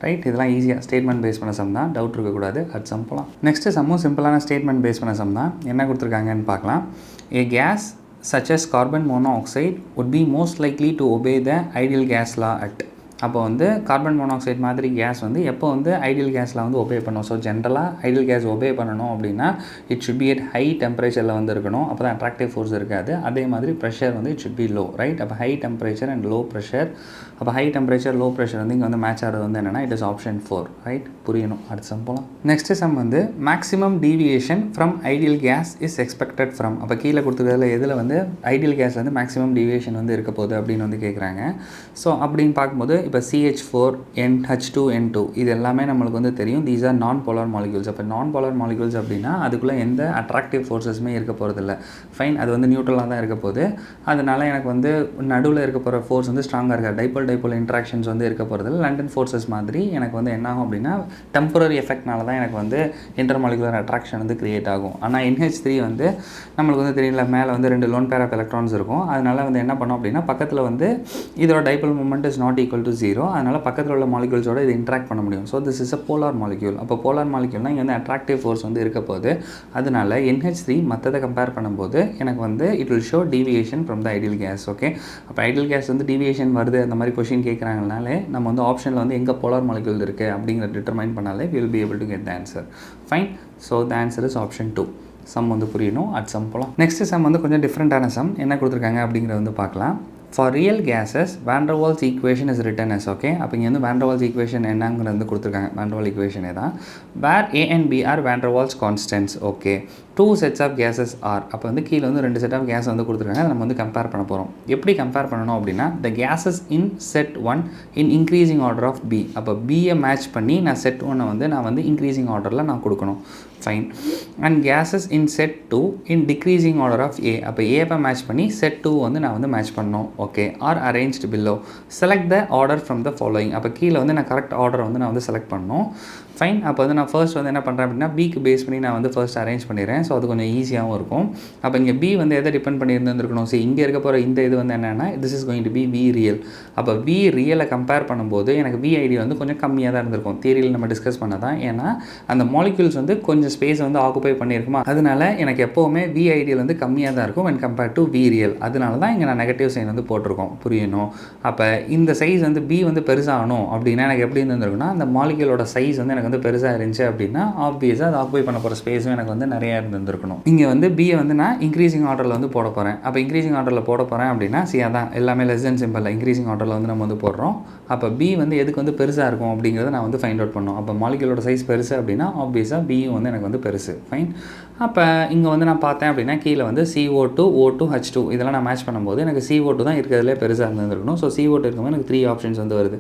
Right. இதெல்லாம் ஈஸியாக ஸ்டேட்மெண்ட் பேஸ் பண்ண சம் தான், டவுட் இருக்கக்கூடாது. அது சம் போகலாம். நெக்ஸ்ட்டு சம்மும் சிம்பிளான ஸ்டேட்மெண்ட் பேஸ் பண்ண சம் தான். என்ன கொடுத்துருக்காங்கன்னு பார்க்கலாம். ஏ case such as carbon monoxide would be most likely to obey the ideal gas law at. அப்போ வந்து கார்பன் மோனாக்சைடு மாதிரி கேஸ் வந்து எப்போ வந்து ஐடியல் கேஸில் வந்து ஒபே பண்ணும். ஸோ ஜென்ரலாக ஐடியல் கேஸ் ஒபே பண்ணணும் அப்படின்னா it should be at high டெம்பரேச்சரில் வந்து இருக்கணும். அப்போ தான் அட்ராக்டிவ் ஃபோர்ஸ் இருக்காது. அதே மாதிரி ப்ரெஷர் வந்து it should be low, right. அப்போ high temperature and low pressure. அப்போ ஹை டெம்பரேச்சர் லோ ப்ரெஷர் வந்து இங்கே வந்து மேட்ச் ஆகிறது வந்து என்னென்னா இட் இஸ் ஆப்ஷன் 4, ரைட். புரியணும். அடுத்த சம் போகலாம். நெக்ஸ்ட்டு சம் வந்து maximum deviation from ideal case is expected from. அப்போ கீழே கொடுத்துருக்கிறதுல எதில் வந்து ஐடியல் கேஸில் வந்து மேக்ஸிமம் டீவியேஷன் வந்து இருக்க போகுது அப்படின்னு வந்து கேட்குறாங்க. ஸோ அப்படின்னு பார்க்கும்போது இப்போ CH4 H2N2 இது எல்லாமே நம்மளுக்கு வந்து தெரியும். தீஸ் ஆர் நான் போலார் மாலிக்யூல்ஸ். அப்போ நான் போலார் மாலிக்யூல்ஸ் அப்படின்னா அதுக்குள்ளே எந்த அட்ராக்டிவ் ஃபோர்ஸஸுமே இருக்க போகிறதில்ல. ஃபைன். அது வந்து நியூட்ரலாக தான் இருக்க போகுது. அதனால் எனக்கு வந்து நடுவில் இருக்க போகிற ஃபோர்ஸ் வந்து ஸ்ட்ராங்காக இருக்காது. டைபோல் இன்ட்ராக்ஷன்ஸ் வந்து இருக்க போகிறதில்ல. லண்டன் ஃபோர்ஸஸ் மாதிரி எனக்கு வந்து என்ன ஆகும் அப்படின்னா டெம்பரரி எஃபெக்ட்னால தான் எனக்கு வந்து இன்டர்மாலிகுலர் அட்ராக்ஷன் வந்து கிரியேட் ஆகும். ஆனால் NH3 வந்து நம்மளுக்கு வந்து தெரியல, மேலே வந்து 2 லோன் பேர் ஆஃப் எலக்ட்ரான்ஸ் இருக்கும். அதனால் வந்து என்ன பண்ணோம் அப்படின்னா பக்கத்தில் வந்து இதோட dipole moment is not equal to 0. அதனால் பக்கத்தில் உள்ள மாலிக்யூல்ஸோட இது இன்ட்ராக்ட் பண்ண முடியும். So this is a polar molecule. அப்போ போலார் மாலிக்யூல்னால் இங்கே வந்து அட்ராக்டிவ் ஃபோர்ஸ் வந்து இருக்க போகுது. அதனால் NH3 மற்றதை கம்பேர் பண்ணும்போது எனக்கு வந்து it will show deviation from the ideal case. Okay. அப்போ ஐடியல் கேஸ் வந்து டீவியேஷன் வருது அந்த மாதிரி கொஷின் கேட்குறாங்கனாலே நம்ம வந்து ஆப்ஷனில் வந்து எங்கே போலார் மாலிக்யூல் இருக்குது அப்படிங்கிற டிட்டர்மைன் பண்ணாலே will be able to get the answer. Fine. So the answer is option 2. Sum வந்து புரியணும். அது சம் போகலாம். நெக்ஸ்ட் சம் வந்து கொஞ்சம் டிஃப்ரெண்ட்டான சம். என்ன கொடுத்துருக்காங்க அப்படிங்கிறத வந்து பார்க்கலாம். For real gases, van der Waals equation is written as, okay. அப்போ இங்கே வந்து van der Waals equation என்னங்கிறது வந்து கொடுத்துருக்காங்க. van der Waals equation தான். where A and B are van der Waals constants, okay. 2 sets of gases are. அப்போ வந்து கீழே வந்து 2 செட் ஆஃப் கேஸ் வந்து கொடுத்துருக்காங்க. அதை நம்ம வந்து கம்பேர் பண்ண போகிறோம். எப்படி கம்பேர் பண்ணணும் அப்படின்னா the gases in set 1 in increasing order of B. அப்போ Bயை மேட்ச் பண்ணி நான் set 1 வந்து நான் வந்து increasing orderல நான் கொடுக்கணும். Fine. And gases in set 2 in decreasing order of A. அப்போ ஏவை மேட்ச் பண்ணி set 2 வந்து நான் வந்து மேட்ச் பண்ணணும். Okay. Are arranged below. Select the order from the following. அப்போ கீழே வந்து நான் கரெக்ட் ஆர்டரை வந்து நான் வந்து செலக்ட் பண்ணணும். ஃபைன். அப்போ வந்து நான் ஃபர்ஸ்ட் வந்து என்ன பண்ணுறேன் அப்படின்னா பிக்கு பேஸ் பண்ணி நான் வந்து ஃபர்ஸ்ட் அரேஞ்ச் பண்ணிடுறேன். ஸோ அது கொஞ்சம் ஈஸியாகவும் இருக்கும். அப்போ இங்கே பி வந்து எதை டிபெண்ட் பண்ணியிருந்துருக்கணும். ஸோ இங்கே இருக்க போகிற இந்த இது வந்து என்னென்னா this is going to P V real. அப்போ வி ரியலை கம்பேர் பண்ணும்போது எனக்கு வி ஐடி வந்து கொஞ்சம் கம்மியாக தான் இருந்திருக்கும். தியரியில் நம்ம டிஸ்கஸ் பண்ண தான். ஏன்னா அந்த மாலிக்யூல்ஸ் வந்து கொஞ்சம் ஸ்பேஸ் வந்து ஆக்குபை பண்ணியிருக்குமா, அதனால எனக்கு எப்போவுமே வி ஐடியல் வந்து கம்மியாக தான் இருக்கும் when compared to V real. அதனால தான் இங்கே நான் நெகட்டிவ் சைன் வந்து போட்டிருக்கோம். புரியணும். அப்போ இந்த சைஸ் வந்து பி வந்து பெருசாகணும் அப்படின்னா எனக்கு எப்படி இருந்திருக்குன்னா அந்த மாலிக்யூலோட சைஸ் வந்து எனக்கு வந்து பெருசாக இருந்துச்சு அப்படின்னா ஆப்வியஸாக அது ஆக்குபை பண்ண போகிற ஸ்பேஸும் எனக்கு வந்து நிறையா இருந்திருக்கணும். இங்கே வந்து பியை வந்து நான் இன்க்ரீசிங் ஆர்டரில் வந்து போட போகிறேன். அப்போ இன்க்ரீசிங் ஆர்டரில் போட போகிறேன் அப்படின்னா அதான் எல்லாமே லெஸ் தென் சிம்பிள் இன்க்ரீசிங் ஆர்டரில் வந்து நம்ம வந்து போடுறோம். அப்போ பி வந்து எதுக்கு வந்து பெருசாக இருக்கும் அப்படிங்கிறத நான் வந்து ஃபைண்ட் அவுட் பண்ணோம். அப்போ மாலிக்யூலோட சைஸ் பெருசு அப்படின்னா ஆப்வியஸாக பியும் வந்து எனக்கு வந்து பெருசு. ஃபைன். அப்போ இங்கே வந்து நான் பார்த்தேன் அப்படின்னா கீழே வந்து CO2 O2 H2 இதெல்லாம் நான் மேட்ச் பண்ணும்போது எனக்கு CO2 தான் இருக்கிறதுலே பெருசாக இருந்திருக்கணும். ஸோ CO2 இருக்கும்போது எனக்கு 3 ஆப்ஷன்ஸ் வந்து வருது.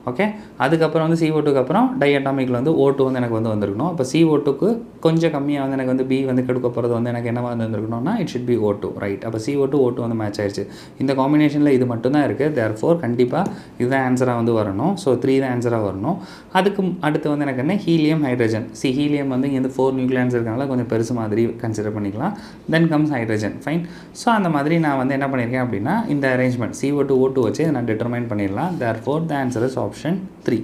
ஓகே. அதுக்கப்புறம் வந்து CO2க்கு அப்புறம் டைஅட்டாமிக்கில் வந்து O2 வந்து எனக்கு வந்து வந்திருக்கணும். அப்போ CO2க்கு கொஞ்சம் கம்மியாக வந்து எனக்கு வந்து B வந்து கெடுக்க போகிறது வந்து எனக்கு என்னவா வந்துருக்கணும்னா it should be O2, right. அப்போ CO2 O2 வந்து மேட்ச் ஆயிடுச்சு. இந்த காம்பினேஷனில் இது மட்டும் தான் இருக்குது. தேர்ஃபோர் கண்டிப்பாக இதுதான் ஆன்சராக வந்து வரணும். ஸோ 3 தான் ஆன்சராக வரணும். அதுக்கு அடுத்து வந்து எனக்கு என்ன ஹீலியம் ஹைட்ரஜன். ஹீலியம் வந்து இங்கே வந்து 4 நியூக்ளியான்ஸ் இருக்கனால கொஞ்சம் பெருசு மாதிரி கன்சிடர் பண்ணிக்கலாம். Then comes hydrogen. Fine. So அந்த மாதிரி நான் வந்து என்ன பண்ணியிருக்கேன் அப்படின்னா இந்த அரேஞ்ச்மெண்ட் CO2 O2 வச்சு நான் டிட்டர்மைன் பண்ணிடலாம். Therefore the answer is option 3.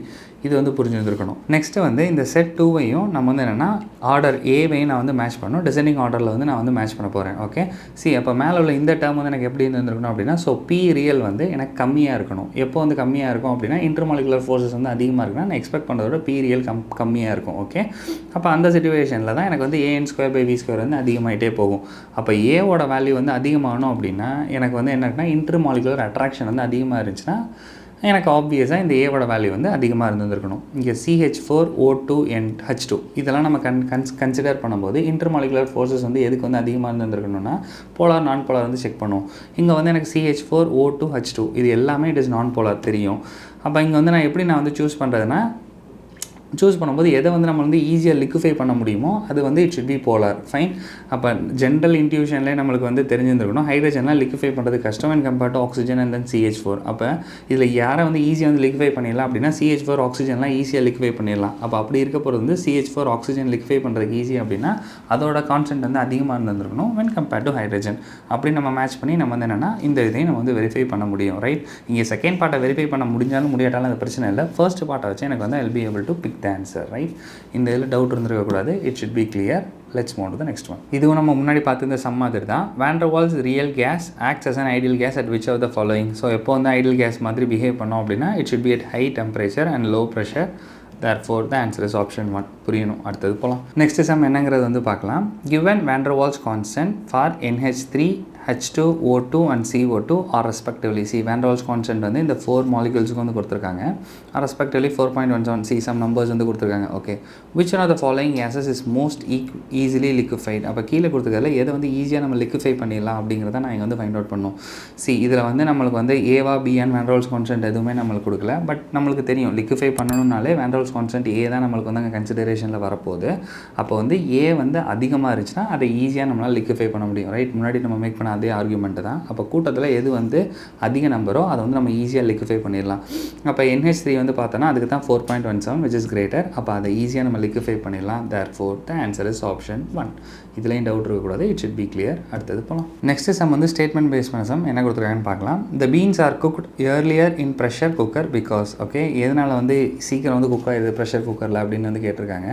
இது வந்து புரிஞ்சுருந்துருக்கணும். நெக்ஸ்ட்டு வந்து இந்த செட் 2வையும் நம்ம வந்து என்னென்னா ஆர்டர் ஏவையும் நான் வந்து மேட்ச் பண்ணணும். டிசைனிங் ஆர்டரில் வந்து நான் வந்து மேட்ச் பண்ண போகிறேன். ஓகே. அப்போ மேலே உள்ள இந்த டேர்ம் வந்து எனக்கு எப்படி இருந்திருக்கணும் அப்படின்னா ஸோ பி ரியல் வந்து எனக்கு கம்மியாக இருக்கணும். எப்போ வந்து கம்மியாக இருக்கும் அப்படின்னா இன்டர்மாலிகுலர் ஃபோர்ஸஸ் வந்து அதிகமாக இருக்குன்னா நான் எக்ஸ்பெக்ட் பண்ணுறதோட பி ரியல் கம்மியாக இருக்கும். ஓகே. அப்போ அந்த சிச்சுவேஷனில் தான் எனக்கு வந்து AN²/V² வந்து அதிகமாகிட்டே போகும். அப்போ ஏவோட வேல்யூ வந்து அதிகமாகணும் அப்படின்னா எனக்கு வந்து என்னன்னா இன்டர்மாலிகுலர் அட்ராக்ஷன் வந்து அதிகமாக இருந்துச்சுன்னா எனக்கு ஆப்வியஸாக இந்த ஏவோட வேல்யூ வந்து அதிகமாக இருந்திருக்கணும். இங்கே CH4 O2 and H2 இதெல்லாம் நம்ம கன்சிடர் பண்ணும்போது இன்டர்மாலிகுலர் ஃபோர்ஸஸ் வந்து எதுக்கு வந்து அதிகமாக இருந்திருக்கணும்னா போலார் நான் போலார் வந்து செக் பண்ணுவோம். இங்கே வந்து எனக்கு CH4 O2 H2 இது எல்லாமே இட் இஸ் நான் போலார் தெரியும். அப்போ இங்கே வந்து நான் எப்படி நான் வந்து சூஸ் பண்ணுறதுன்னா சூஸ் பண்ணும்போது எதை வந்து நம்ம வந்து ஈஸியாக லிக்விஃபை பண்ண முடியுமோ அது வந்து it should B polar. Fine. அப்போ ஜென்ரல் இன்ட்யூஷன்லேயே நம்மளுக்கு வந்து தெரிஞ்சிருந்துருக்கணும் ஹைட்ரஜன்லாம் லிக்விஃபை பண்ணுறது கஷ்டம் and compared to oxygen and then CH4. அப்போ இதில் யாரை வந்து ஈஸியாக வந்து லிக்விஃபை பண்ணிடலாம் அப்படின்னா CH4 ஆக்சிஜன்லாம் ஈஸியாக லிக்விஃபை பண்ணிடலாம். அப்போ அப்படி இருக்க போகிறது வந்து CH4 ஆக்சிஜன் லிக்விஃபை பண்ணுறதுக்கு ஈஸி அப்படின்னா அதோட கான்சென்ட் வந்து அதிகமாக இருந்திருக்கணும் when compared to ஹைட்ரஜன். அப்படி நம்ம மேட்ச் பண்ணி நம்ம வந்து என்னென்னா இந்த இதையும் நம்ம வந்து வெரிஃபை பண்ண முடியும். ரைட். இங்கே செகண்ட் பார்ட்டை வெரிஃபை பண்ண முடிஞ்சாலும் முடியாட்டாலும் அது பிரச்சனை இல்லை. ஃபர்ஸ்ட் பார்ட்டை வச்சு எனக்கு வந்து I'll be able to pick the answer. Right. இந்த இதில் டவுட் இருந்திருக்கக்கூடாது. It should be clear. Let's move to the next one. இதுவும் நம்ம முன்னாடி பார்த்து இந்த சம் மாதிரி தான். Van der Waals real gas acts as an ideal gas at which of the following. So எப்போ வந்து ஐடியல் கேஸ் மாதிரி பிஹேவ் பண்ணோம் அப்படின்னா it should be at high temperature and low pressure. Therefore the answer is option 1. புரியணும். அடுத்தது போகலாம். Next sum என்னங்கிறது வந்து பார்க்கலாம். Given van der Waals constant for NH3, H2, O2 and CO2 are respectively. See, van der Waals constant வந்து இந்த 4 molecules வந்து கொடுத்துருக்காங்க. are respectively 4.17. See, some numbers வந்து கொடுத்துருக்காங்க. Okay. Which one of the following gases is most easily liquefied? அப்போ கீழே கொடுத்துருக்கல எதை வந்து ஈஸியாக நம்ம லிக்விஃபை பண்ணிடலாம் அப்படிங்கிறத நான் இங்கே வந்து ஃபைண்ட் அவுட் பண்ணணும். See, இதில் வந்து நம்மளுக்கு வந்து ஏவா PN van der Waals constant எதுவுமே நம்மளுக்கு கொடுக்கல. பட் நம்மளுக்கு தெரியும் லிக்விஃபை பண்ணணும்னாலே van der Waals constant a தான் நம்மளுக்கு வந்து அங்கே கன்சிடரேஷனில் வரப்போகுது. அப்போ வந்து ஏ வந்து அதிகமாக இருந்துச்சுன்னா அதை ஈஸியாக நம்மளால் லிக்விஃபை பண்ண முடியும். ரைட். முன்னாடி நம்ம மேக் பண்ண அதே ஆர்குமெண்ட் தான். அப்போ கூட்டத்தில் எது வந்து அதிக நம்பரோ அதை வந்து நம்ம ஈஸியாக லிக்விஃபை பண்ணிடலாம். அப்போ NH3 வந்து பார்த்தோன்னா அதுக்கு தான் 4.17 which is greater. அப்போ அதை ஈஸியாக நம்ம லிக்விஃபை பண்ணிடலாம். therefore the answer is option 1. இதுலேயும் டவுட் இருக்கக்கூடாது. It should be clear. அடுத்தது போகலாம். நெக்ஸ்ட் சம் வந்து ஸ்டேட்மெண்ட் பேஸ் பண்ண சம். என்ன கொடுத்துருக்காங்கன்னு பார்க்கலாம். the beans are cooked earlier in pressure cooker because. Okay. எதனால் வந்து சீக்கிரம் வந்து குக் ஆகிடுது ப்ரெஷர் குக்கரில் அப்படின்னு வந்து கேட்டிருக்காங்க.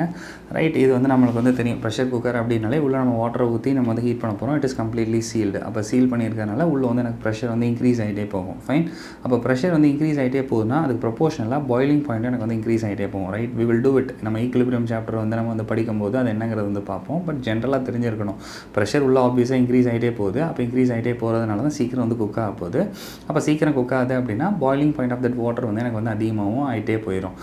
ரைட். இது வந்து நம்மளுக்கு வந்து தெரியும் ப்ரெஷர் குக்கர் அப்படின்னாலே உள்ளே நம்ம வாட்டரை ஊற்றி நம்ம வந்து ஹீட் பண்ண போகிறோம். It is completely sealed. அப்போ சீல் பண்ணியிருக்கனால உள்ளே வந்து எனக்கு ப்ரெஷர் வந்து இன்க்ரீஸ் ஆகிட்டே போகும். ஃபைன். அப்போ ப்ரெஷர் வந்து இன்க்ரீஸ் ஆகிட்டே போகுதுன்னா அதுக்கு ப்ரொபோஷனலாக பாயிலிங் பாயிண்ட் எனக்கு வந்து இன்க்ரீஸ் ஆகிட்டே போகும். Right. we will do it. நம்ம ஈக்குலிபிரியம் சாப்டர் வந்து நம்ம வந்து படிக்கும்போது அது என்னங்கிறது வந்து பார்ப்போம். பட் ஜென்ரலாக தெரிஞ்சிருக்கணும் ப்ரெஷர் உள்ள ஆப்வியஸாக இன்க்ரீஸ் ஆகிட்டே போகுது. அப்போ இன்க்ரீஸ் ஆகிட்டே போகிறதுனால தான் சீக்கிரம் வந்து குக் ஆக போகுது. அப்போ சீக்கிரம் குக் ஆகுது அப்படின்னா boiling point of that water வந்து எனக்கு வந்து அதிகமாகவும் ஆகிட்டே போயிடும்.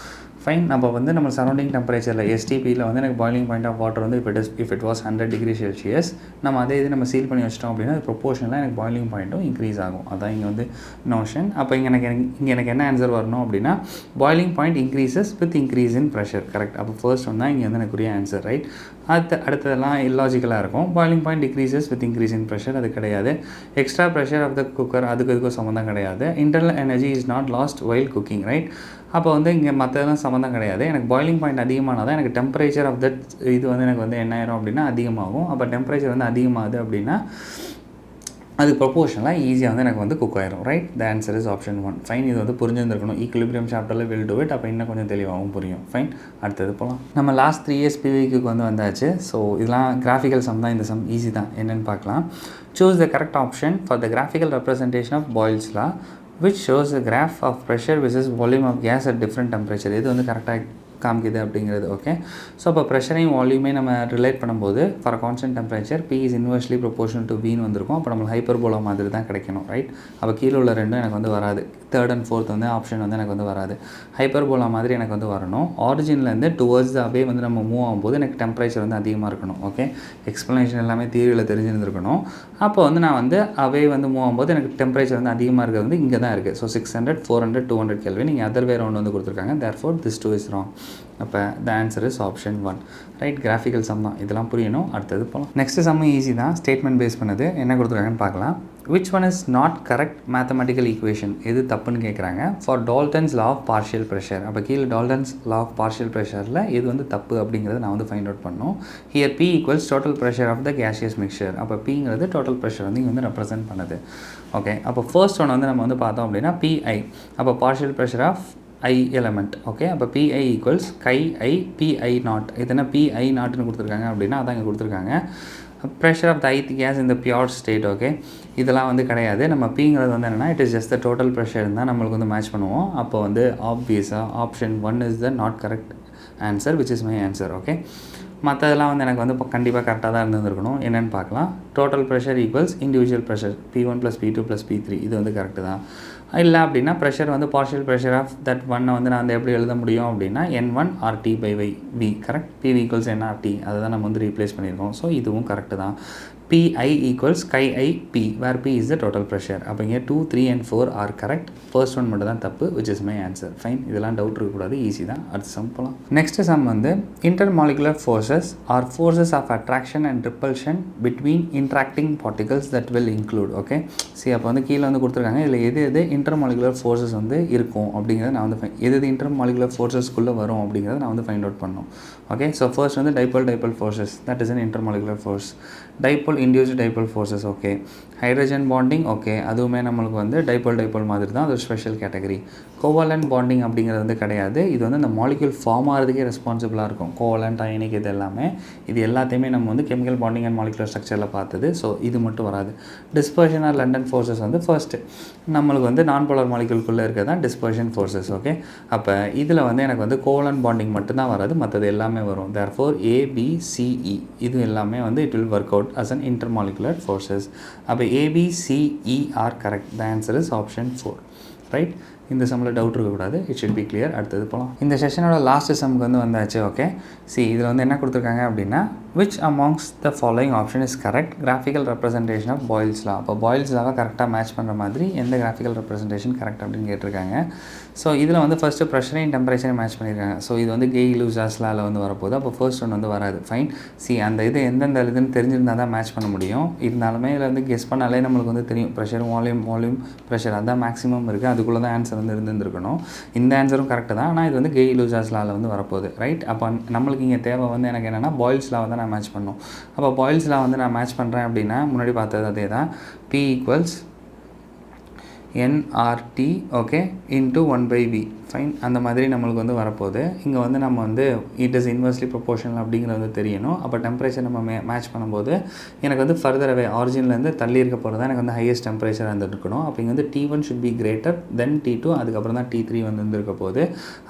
ஃபைன். அப்போ வந்து நம்ம சரௌண்டிங் டெம்பரேச்சரில் STPயில் வந்து எனக்கு பாயிலிங் பாயிண்ட் ஆஃப் வாட்டர் வந்து if it was 100 degree Celsius நம்ம அதே இது நம்ம சீல் பண்ணி வச்சிட்டோம் அப்படின்னா அது ப்ரொபோஷனலாக எனக்கு பாயிலிங் பாயிண்ட்டும் இன்க்ரீஸ் ஆகும். அதான் இங்கே வந்து நோஷன். அப்போ இங்கே எனக்கு என்ன ஆன்சர் வரணும் அப்படின்னா boiling point increases with increase in pressure. Correct. அப்போ ஃபர்ஸ்ட் ஒன் தான் இங்கே வந்து எனக்குரிய ஆன்சர். ரைட். அடுத்ததெல்லாம் இல்லாஜிக்கலாக இருக்கும். Boiling point decreases with increase in pressure அது கிடையாது. Extra pressure of the cooker அதுக்கும் சம்மந்தம் கிடையாது. Internal energy is not lost while cooking. Right. அப்போ வந்து இங்கே மற்றதெல்லாம் சம்மந்தம் கிடையாது. எனக்கு பாயிலிங் பாயிண்ட் அதிகமானால் தான் எனக்கு டெம்பரேச்சர் ஆஃப் தட் இது வந்து எனக்கு வந்து என்ன ஆயிரும் அப்படின்னா அதிகமாகும். அப்போ டெம்பரேச்சர் வந்து அதிகமாகுது அப்படின்னா அது ப்ரொபோஷனலாக ஈஸியாக வந்து எனக்கு வந்து குக் ஆயிரும். Right. The answer is option 1. Fine. இது வந்து புரிஞ்சிருந்துருக்கணும். ஈக்குலிபிரியம் சாப்டரில் வில் டூ இட். அப்போ இன்னும் கொஞ்சம் தெளிவாகவும் புரியும். ஃபைன். அடுத்தது போகலாம். நம்ம லாஸ்ட் 3 years PYQ வந்து வந்தாச்சு. ஸோ இதெல்லாம் கிராஃபிக்கல் சம் தான். இந்த சம் ஈஸி தான். என்னென்னு பார்க்கலாம். Choose the correct option for the graphical representation of Boyle's law which shows the graph of pressure versus volume of gas at different temperature. இது வந்து கரெக்டாக காமிக்குது அப்படிங்கிறது. ஓகே. ஸோ அப்போ ப்ரெஷரையும் வால்யூமே நம்ம ரிலேட் பண்ணும்போது for constant temperature P is inversely proportional to Vன்னு வந்திருக்கும். அப்போ நம்மளுக்கு ஹைப்பர்போலா மாதிரி தான் கிடைக்கணும். ரைட். அப்போ கீழே உள்ள ரெண்டும் எனக்கு வந்து வராது. தேர்ட் அண்ட் ஃபோர்த் வந்து ஆப்ஷன் வந்து எனக்கு வந்து வராது. ஹைப்பர்போலா மாதிரி எனக்கு வந்து வரணும். ஆரிஜின்லேருந்து டுவர்ட்ஸ் த அவே வந்து நம்ம மூவ் ஆகும்போது எனக்கு டெம்பரேச்சர் வந்து அதிகமாக இருக்கணும். ஓகே. எக்ஸ்ப்ளனேஷன் எல்லாமே தியரியில் தெரிஞ்சிருந்துருக்கணும். அப்போ வந்து நான் வந்து அவே வந்து மூவ் ஆகும்போது எனக்கு டெம்பரேச்சர் வந்து அதிகமாக இருக்கிறது வந்து இங்கே தான் இருக்குது. ஸோ 600, 400, 200 Kelvin. நீங்கள் அதர் வே ரவுண்ட் வந்து கொடுத்துருக்காங்க. therefore this 2 is wrong. அப்போ the answer is option 1. Right. Graphical sum தான். இதெல்லாம் புரியணும். அடுத்தது போகலாம். நெக்ஸ்ட் சம் ஈஸி தான். ஸ்டேட்மெண்ட் பேஸ் பண்ணது. என்ன கொடுத்துருக்காங்கன்னு பார்க்கலாம். which one is not correct mathematical equation? எது தப்புன்னு கேட்குறாங்க. For Dalton's law of partial pressure. அப்போ கீழே டால்டன்ஸ் லா ஆஃப் பார்ஷியல் ப்ரெஷரில் எது வந்து தப்பு அப்படிங்கிறத நான் வந்து ஃபைண்ட் அவுட் பண்ணணும். Here P equals total pressure of the gaseous mixture. அப்போ Pங்கிறது டோட்டல் ப்ரெஷர் வந்து இங்கே வந்து ரெப்ரசென்ட் பண்ணுது. ஓகே. அப்போ ஃபர்ஸ்ட் ஒன் வந்து நம்ம வந்து பார்த்தோம் அப்படின்னா PI. அப்போ partial pressure of I element. Okay. அப்போ PI equals KI PI naught. இது என்ன PI நாட்னு கொடுத்துருக்காங்க அப்படின்னா அதான் இங்கே கொடுத்துருக்காங்க. Pressure of the ith gas இந்த பியூர் ஸ்டேட். ஓகே. இதெல்லாம் வந்து கிடையாது. நம்ம Pங்கிறது வந்து என்னென்னா it is just the total pressure தான் நம்மளுக்கு வந்து மேட்ச் பண்ணுவோம். அப்போ வந்து ஆப்வியஸாக option 1 is the not correct answer which is my answer. Okay. மற்றதெல்லாம் வந்து எனக்கு வந்து கண்டிப்பாக கரெக்டாக தான் இருந்துருக்கணும். என்னென்னு பார்க்கலாம். Total pressure equals individual pressure P1 + P2 + P3. இது வந்து கரெக்டு தான். இல்லை அப்படின்னா ப்ரெஷர் வந்து பார்ஷியல் ப்ரெஷர் ஆஃப் தட் ஒன்னை வந்து நான் வந்து எப்படி எழுத முடியும் அப்படின்னா N1 RT/V. Correct. PV = nRT. அதை தான் நம்ம வந்து ரீப்ளேஸ் பண்ணியிருக்கோம். ஸோ இதுவும் கரெக்டு தான். PI equals chi I P, where P is the total pressure. அப்போ இங்கே 2, 3 and 4 are correct. First one மட்டும் தான் தப்பு, which is my answer. Fine. இதெல்லாம் டவுட் இருக்கக்கூடாது, ஈஸி தான். அடுத்த சம் போகலாம். நெக்ஸ்ட் சம் வந்து intermolecular forces are forces of attraction and repulsion between interacting particles that will include. Okay, சரி, அப்போ வந்து கீழே வந்து கொடுத்துருக்காங்க. இதில் எது intermolecular forces வந்து இருக்கும் அப்படிங்கிறத நான் வந்து எது intermolecular forcesக்குள்ளே வரும் அப்படிங்கிறத நான் வந்து ஃபைண்ட் அவுட் பண்ணணும். ஓகே, ஸோ ஃபர்ஸ்ட் வந்து dipole forces, that is an intermolecular force. Dipole induced dipole forces, okay. Hydrogen bonding, okay, அதுவுமே நம்மளுக்கு வந்து டைபோல் மாதிரி தான், அது ஒரு ஸ்பெஷல் கேட்டகரி. கோவலண்ட் பாண்டிங் அப்படிங்கிறது வந்து கிடையாது. இது வந்து அந்த மாலிக்யூல் ஃபார்ம் ஆகிறதுக்கே ரெஸ்பான்சிபிளாக இருக்கும். கோவலண்ட், அயனிக், இது எல்லாத்தையுமே நம்ம வந்து கெமிக்கல் பாண்டிங் அண்ட் மாலிகுலர் ஸ்ட்ரக்சரில் பார்த்தது. ஸோ இது மட்டும் வராது. டிஸ்பர்ஷன் ஆர் லண்டன் ஃபோர்ஸஸ் வந்து ஃபர்ஸ்ட்டு நம்மளுக்கு வந்து நான் போலார் மாலிக்யூல்குள்ளே இருக்கிறது தான் டிஸ்பர்ஷன் ஃபோர்ஸஸ். ஓகே, அப்போ இதில் வந்து எனக்கு வந்து கோவலண்ட் பாண்டிங் மட்டும்தான் வராது, மற்றது எல்லாமே வரும். therefore ABCE இது எல்லாமே வந்து it will work out as an intermolecular forces. அப்போ ABCE are correct. The answer is option 4. Right, இந்த சம்மில் டவுட் இருக்கக்கூடாது, இட் ஷுட் பி கிளியர். அடுத்தது போகலாம். இந்த செஷனோட லாஸ்ட் சம்முக்கு வந்து வந்தாச்சு. ஓகே, இதில் வந்து என்ன கொடுத்துருக்காங்க அப்படின்னா, which amongst the following option is correct graphical representation of Boyle's law. அப்போ பாயில்ஸ் லாவை கரெக்டாக மேட்ச் பண்ணுற மாதிரி எந்த கிராஃபிக்கல் ரெப்ரசன்டேஷன் கரெக்ட் அப்படின்னு கேட்டிருக்காங்க. ஸோ இதில் வந்து ஃபஸ்ட்டு ப்ரெஷரையும் டெம்பரேச்சரையும் மேட்ச் பண்ணியிருக்காங்க. ஸோ இது வந்து கெய்-லூசாஸ் லாவில் வந்து வரப்போகுது. அப்போ ஃபர்ஸ்ட் ஒன் வந்து வராது. ஃபைன், அந்த இது எந்தெந்த இதுன்னு தெரிஞ்சிருந்தால் தான் மேட்ச் பண்ண முடியும். இருந்தாலுமே இதில் வந்து கெஸ் பண்ணாலே நம்மளுக்கு வந்து தெரியும், ப்ரெஷர் வால்யூம் ப்ரெஷர் அதுதான் மேக்ஸிமம் இருக்குது, அதுக்குள்ளே தான் ஆன்சர் வந்து இருந்துருக்கணும். இந்த ஆன்சரும் கரெக்டு தான், ஆனால் இது வந்து கெய்-லூசாஸ் லாவில் வந்து வரப்போகுது. ரைட், அப்போ நம்மளுக்கு இங்கே தேவை வந்து எனக்கு என்னென்னா பாயில்ஸ் லாவை தான் நான் மேட்ச் பண்ணணும். அப்போ பாயில்ஸ் லா வந்து நான் மேட்ச் பண்ணுறேன் அப்படின்னா முன்னாடி பார்த்தது அதே தான். P equals nRT, okay, into 1/V. Fine, அந்த மாதிரி நம்மளுக்கு வந்து வரப்போகுது. இங்கே வந்து நம்ம வந்து இட் இஸ் இன்வெர்ஸ்லி ப்ரொபோர்ஷனல் அப்படிங்கிறது வந்து தெரியணும். அப்போ டெம்பரேச்சர் நம்ம மேட்ச் பண்ணும்போது எனக்கு வந்து ஃபர்தர் அவே ஆரிஜின்லேருந்து தள்ளி இருக்க போகிறது தான் எனக்கு வந்து ஹையஸ்ட் டெம்பரேச்சர் வந்து இருக்கணும். அப்போ இங்கே வந்து T1 should be greater than T2, அதுக்கப்புறம் தான் T3 வந்து இருக்க போகுது.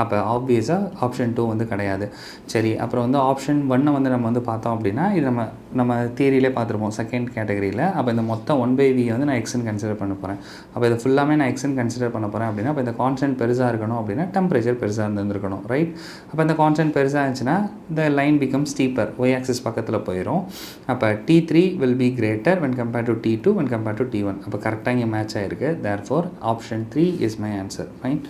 அப்போ ஆப்வியஸாக ஆப்ஷன் 2 வந்து கிடையாது. சரி, அப்புறம் வந்து ஆப்ஷன் 1 வந்து நம்ம வந்து பார்த்தோம் அப்படின்னா இது நம்ம தியரியிலே பார்த்துருப்போம் செகண்ட் கேட்டகரியில். அப்போ இந்த மொத்தம் 1/V வந்து நான் எக்ஸ்ன்னு கன்சிடர் பண்ண போகிறேன். அப்போ இது ஃபுல்லாமே நான் எக்ஸ்ன்னு கன்சிடர் பண்ண போகிறேன் அப்படின்னா அப்போ இந்த கான்ஸ்டன்ட் பெருசாக இருக்கணும் அப்படின்னா டெம்பரேச்சர் பெருசாக இருந்திருக்கணும். ரைட், அப்போ இந்த கான்ஸ்டன்ட் பெருசாக இருந்துச்சுன்னா இந்த லைன் பிகம் ஸ்டீப்பர், ஒய் ஆக்சிஸ் பக்கத்தில் போயிடும். அப்போ T3 will be greater when compared to T2 when compared to T1. அப்போ கரெக்டாக இங்கே மேட்ச் ஆகிருக்கு. therefore option 3 is my answer. Fine,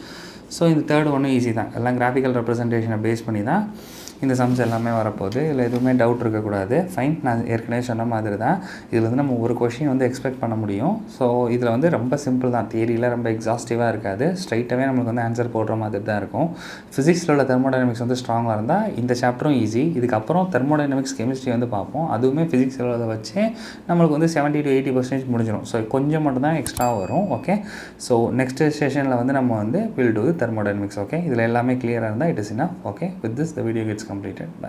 so இந்த தேர்ட் ஒன்றும் ஈஸி தான், எல்லாம் கிராஃபிக்கல் ரெப்ரசன்டேஷனை பேஸ் பண்ணி தான் இந்த சம்ஸ் எல்லாமே வரப்போகுது. இதில் எதுவுமே டவுட் இருக்கக்கூடாது. ஃபைன், நான் ஏற்கனவே சொன்ன மாதிரி தான் இதில் வந்து நம்ம ஒரு கொஷின் வந்து எக்ஸ்பெக்ட் பண்ண முடியும். ஸோ இதில் வந்து ரொம்ப சிம்பிள் தான், தியரியில் ரொம்ப எக்ஸாஸ்டிவாக இருக்காது, ஸ்ட்ரைட்டாகவே நம்மளுக்கு வந்து ஆன்சர் போடுற மாதிரி தான் இருக்கும். ஃபிசிக்ஸில் உள்ள தெர்மோடைனமிக்ஸ் வந்து ஸ்ட்ராங்காக இருந்தால் இந்த சாப்டரும் ஈஸி. இதுக்கப்புறம் தெர்மோடைனமிக்ஸ் கெமிஸ்ட்ரி வந்து பார்ப்போம், அதுவுமே ஃபிசிக்ஸில் உள்ளதை வச்சு நம்மளுக்கு வந்து 70 to 80% முடிஞ்சிடும். ஸோ கொஞ்சம் மட்டும் தான் எக்ஸ்ட்ரா வரும். ஓகே, ஸோ நெக்ஸ்ட் செஷனில் வந்து நம்ம வந்து வில் டூ தெர்மோடைனமிக்ஸ். ஓகே, இதில் எல்லாமே கிளியராக இருந்தால் it is enough. Okay, with this the video gets completed. Bye.